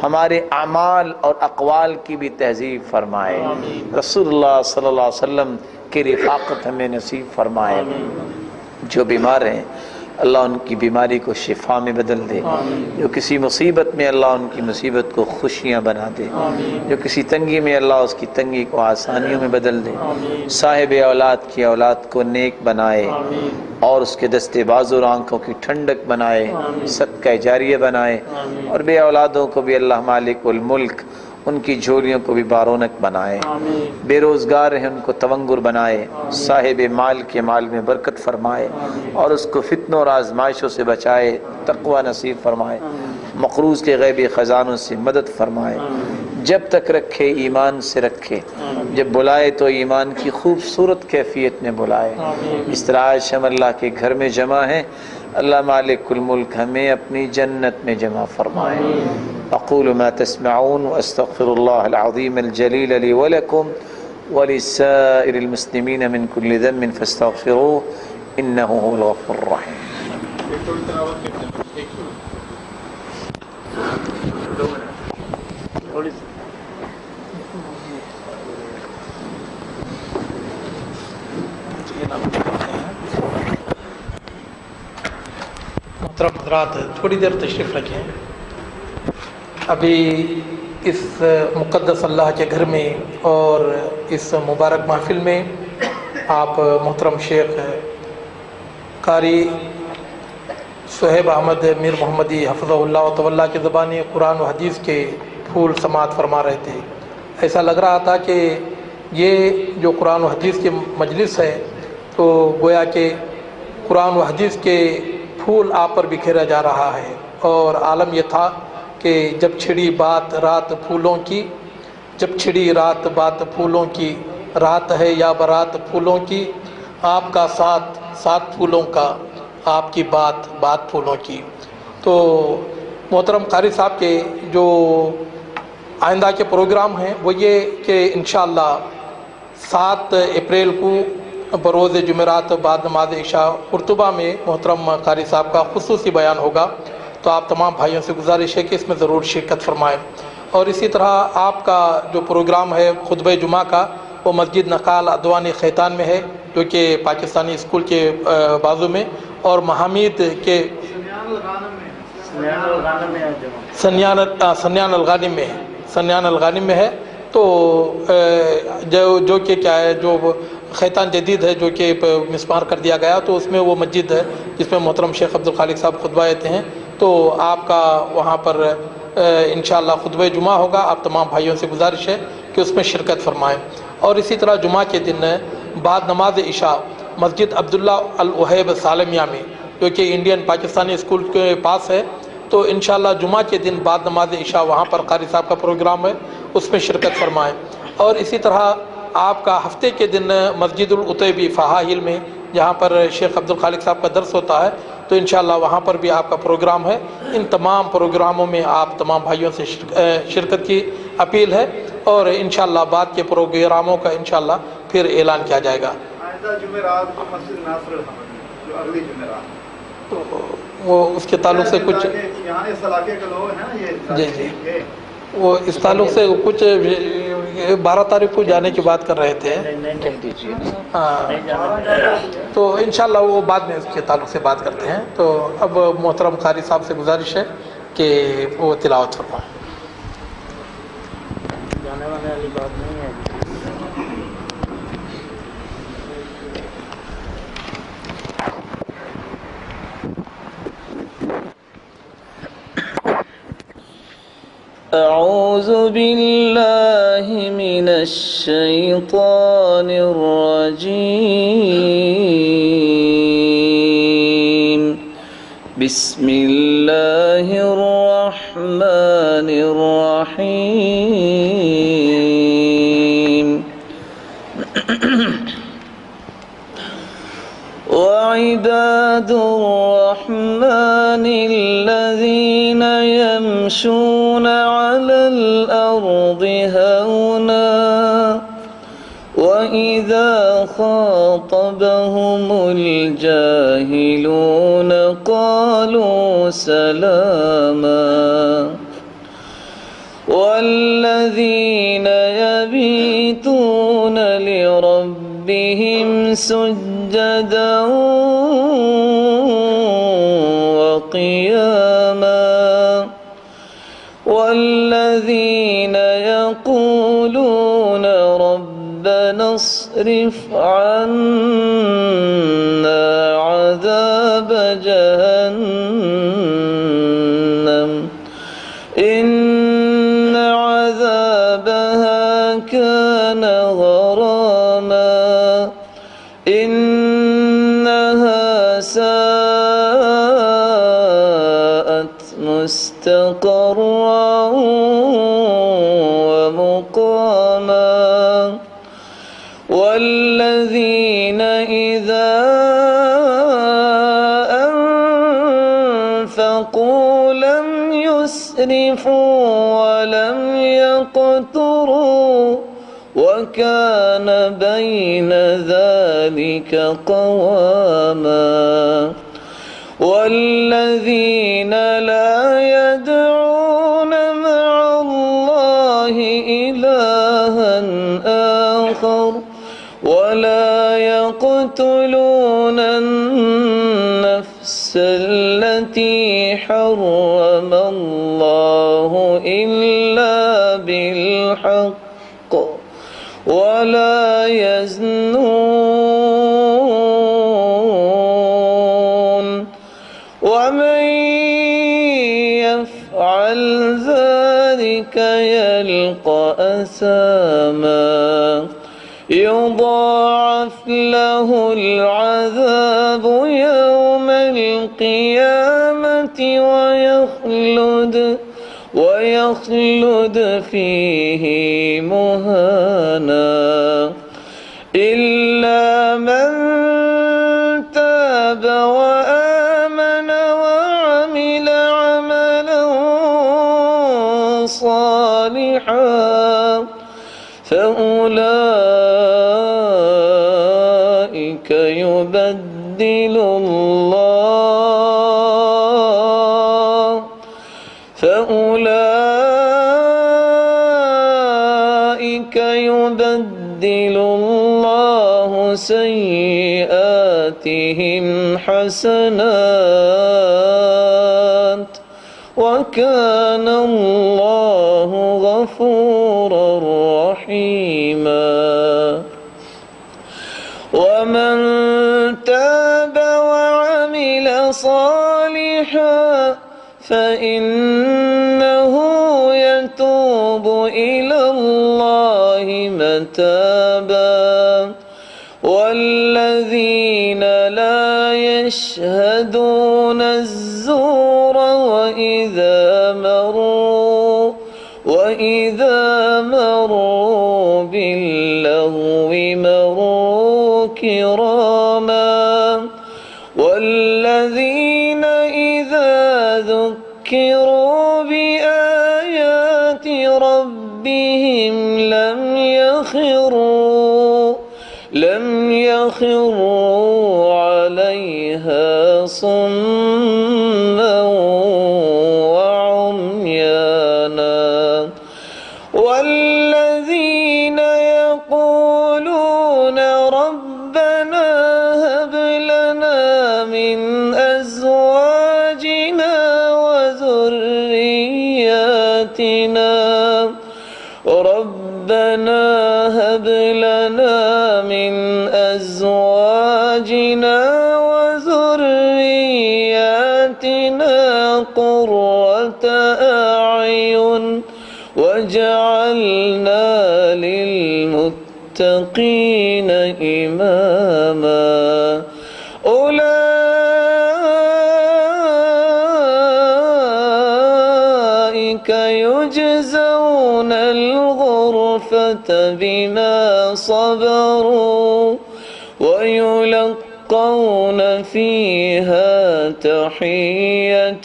ہمارے اعمال اور اقوال کی بھی تہذیب فرمائے، رسول اللہ صلی اللہ علیہ وسلم کی رفاقت ہمیں نصیب فرمائے۔ جو بیمار ہیں اللہ ان کی بیماری کو شفا میں بدل دے، جو کسی مصیبت میں اللہ ان کی مصیبت کو خوشیاں بنا دے، جو کسی تنگی میں اللہ اس کی تنگی کو آسانیوں میں بدل دے، صاحب اولاد کی اولاد کو نیک بنائے اور اس کے دستے بازو اور آنکھوں کی ٹھنڈک بنائے، صدقہ جاریہ بنائے، اور بے اولادوں کو بھی اللہ مالک الملک ان کی جھولیوں کو بھی بارونق بنائے، بے روزگار ہیں ان کو تونگر بنائے، صاحب مال کے مال میں برکت فرمائے اور اس کو فتنوں اور آزمائشوں سے بچائے، تقوی نصیب فرمائے، مقروض کے غیبی خزانوں سے مدد فرمائے، جب تک رکھے ایمان سے رکھے، جب بلائے تو ایمان کی خوبصورت کیفیت میں بلائے۔ اس طرح آج ہم اللہ کے گھر میں جمع ہیں، اللہ مالک الملک ہمیں اپنی جنت میں جمع فرمائے۔ اقول ما تسمعون واستغفر الله العظيم الجليل لي ولكم ولسائر المسلمين من كل ذنب فاستغفروه انه هو الغفور الرحيم۔ محترم حضرات، تھوڑی دیر تشریف رکھیں۔ ابھی اس مقدس اللہ کے گھر میں اور اس مبارک محفل میں آپ محترم شیخ قاری صہیب احمد میر محمدی حفظہ اللہ تعالی کی زبانی قرآن و حدیث کے پھول سماعت فرما رہے تھے۔ ایسا لگ رہا تھا کہ یہ جو قرآن و حدیث کی مجلس ہے تو گویا کہ قرآن و حدیث کے پھول آپ پر بکھیرا جا رہا ہے، اور عالم یہ تھا کہ جب چھڑی بات رات پھولوں کی، جب چھڑی رات بات پھولوں کی، رات ہے یا برات پھولوں کی، آپ کا ساتھ ساتھ پھولوں کا، آپ کی بات بات پھولوں کی۔ تو محترم قاری صاحب کے جو آئندہ کے پروگرام ہیں وہ یہ کہ انشاءاللہ 7 اپریل کو بروز جمعرات بعد نماز عشاء قرطبہ میں محترم قاری صاحب کا خصوصی بیان ہوگا، تو آپ تمام بھائیوں سے گزارش ہے کہ اس میں ضرور شرکت فرمائیں۔ اور اسی طرح آپ کا جو پروگرام ہے خطبہ جمعہ کا، وہ مسجد نقال ادوانی خیتان میں ہے، جو کہ پاکستانی اسکول کے بازو میں، اور محامید کے سنیان الغانم میں ہے۔ تو جو کہ کیا ہے، جو خیتان جدید ہے جو کہ مسمار کر دیا گیا، تو اس میں وہ مسجد ہے جس میں محترم شیخ عبدالخالق صاحب خطبہ دیتے ہیں، تو آپ کا وہاں پر انشاءاللہ خطبہ جمعہ ہوگا۔ آپ تمام بھائیوں سے گزارش ہے کہ اس میں شرکت فرمائیں۔ اور اسی طرح جمعہ کے دن بعد نماز عشاء مسجد عبداللہ الوہیب سالمیہ میں، جو کہ انڈین پاکستانی اسکول کے پاس ہے، تو انشاءاللہ جمعہ کے دن بعد نماز عشاء وہاں پر قاری صاحب کا پروگرام ہے، اس میں شرکت فرمائیں۔ اور اسی طرح آپ کا ہفتے کے دن مسجد العتیبی فہاہل میں جہاں پر شیخ عبد الخالق صاحب کا درس ہوتا ہے، تو انشاءاللہ وہاں پر بھی آپ کا پروگرام ہے۔ ان تمام پروگراموں میں آپ تمام بھائیوں سے شرکت کی اپیل ہے، اور انشاءاللہ بعد کے پروگراموں کا انشاءاللہ پھر اعلان کیا جائے گا۔ جمعرات کو مسجد ناصر الحمد جو اگلی جمعرات، تو وہ اس کے تعلق سے کچھ یہاں اس علاقے کے لوگ ہیں نا، یہ جی جی وہ اس تعلق سے کچھ 12 تاریخ کو جانے کی بات کر رہے تھے، ہاں، تو انشاءاللہ وہ بعد میں اس کے تعلق سے بات کرتے ہیں۔ تو اب محترم قاری صاحب سے گزارش ہے کہ وہ تلاوت فرمائیں۔ جانے وانے والی بات نہیں ہے۔ أعوذ بالله من الشيطان الرجيم بسم الله الرحمن الرحيم وعباد الرحمن الذين يمشون على الأرض هونا وإذا خاطبهم الجاهلون قالوا سلاما والذين يبيتون لربهم سجدا وقياما والذين يقولون ربنا اصرف عنا عذاب جهنم إن عذابها كان غراما إنها ساءت مستقرا ومقاما والذين إذا أنفقوا لم يسرفوا ولم يقتروا وكان بين ذلك قواما والذين لا يدعون مع الله إلها آخر ولا يقتلون النفس التي حرم الله إلا بالحق ولا يزنون ومن يفعل ذلك يلقى أثاما يضاعف له العذاب يوم القيامة ويخلد فيه مهانا إلا من تاب وآمن وعمل عملا صالحا فأولئك يبدل الله سيئاتهم حسنات وكان الله غفورا رحيما ومن تاب وعمل صالحا فإنه يتوب إلى الله متابا والذين لا يشهدون الزور وإذا مروا باللغو ذكروا بآيات ربهم لم يخروا عليها صما وعميانا والذين يقولون ربنا هب لنا من أزواجنا وذرياتنا من أزواجنا وذرياتنا قرة أعين واجعلنا للمتقين إماما أولئك يجزون الغرفة بما صبروا ويلقون فيها تحية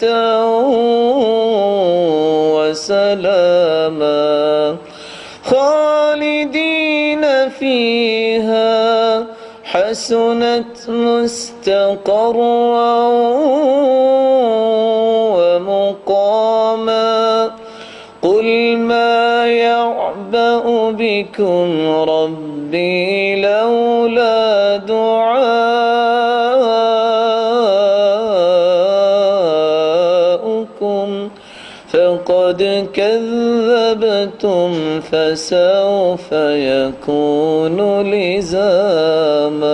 وسلاما خالدين فيها حسنت مستقرا ومقاما قل ما يعبأ بكم ربي لولا دعاؤكم فقد كذبتم فسوف يكون لزاما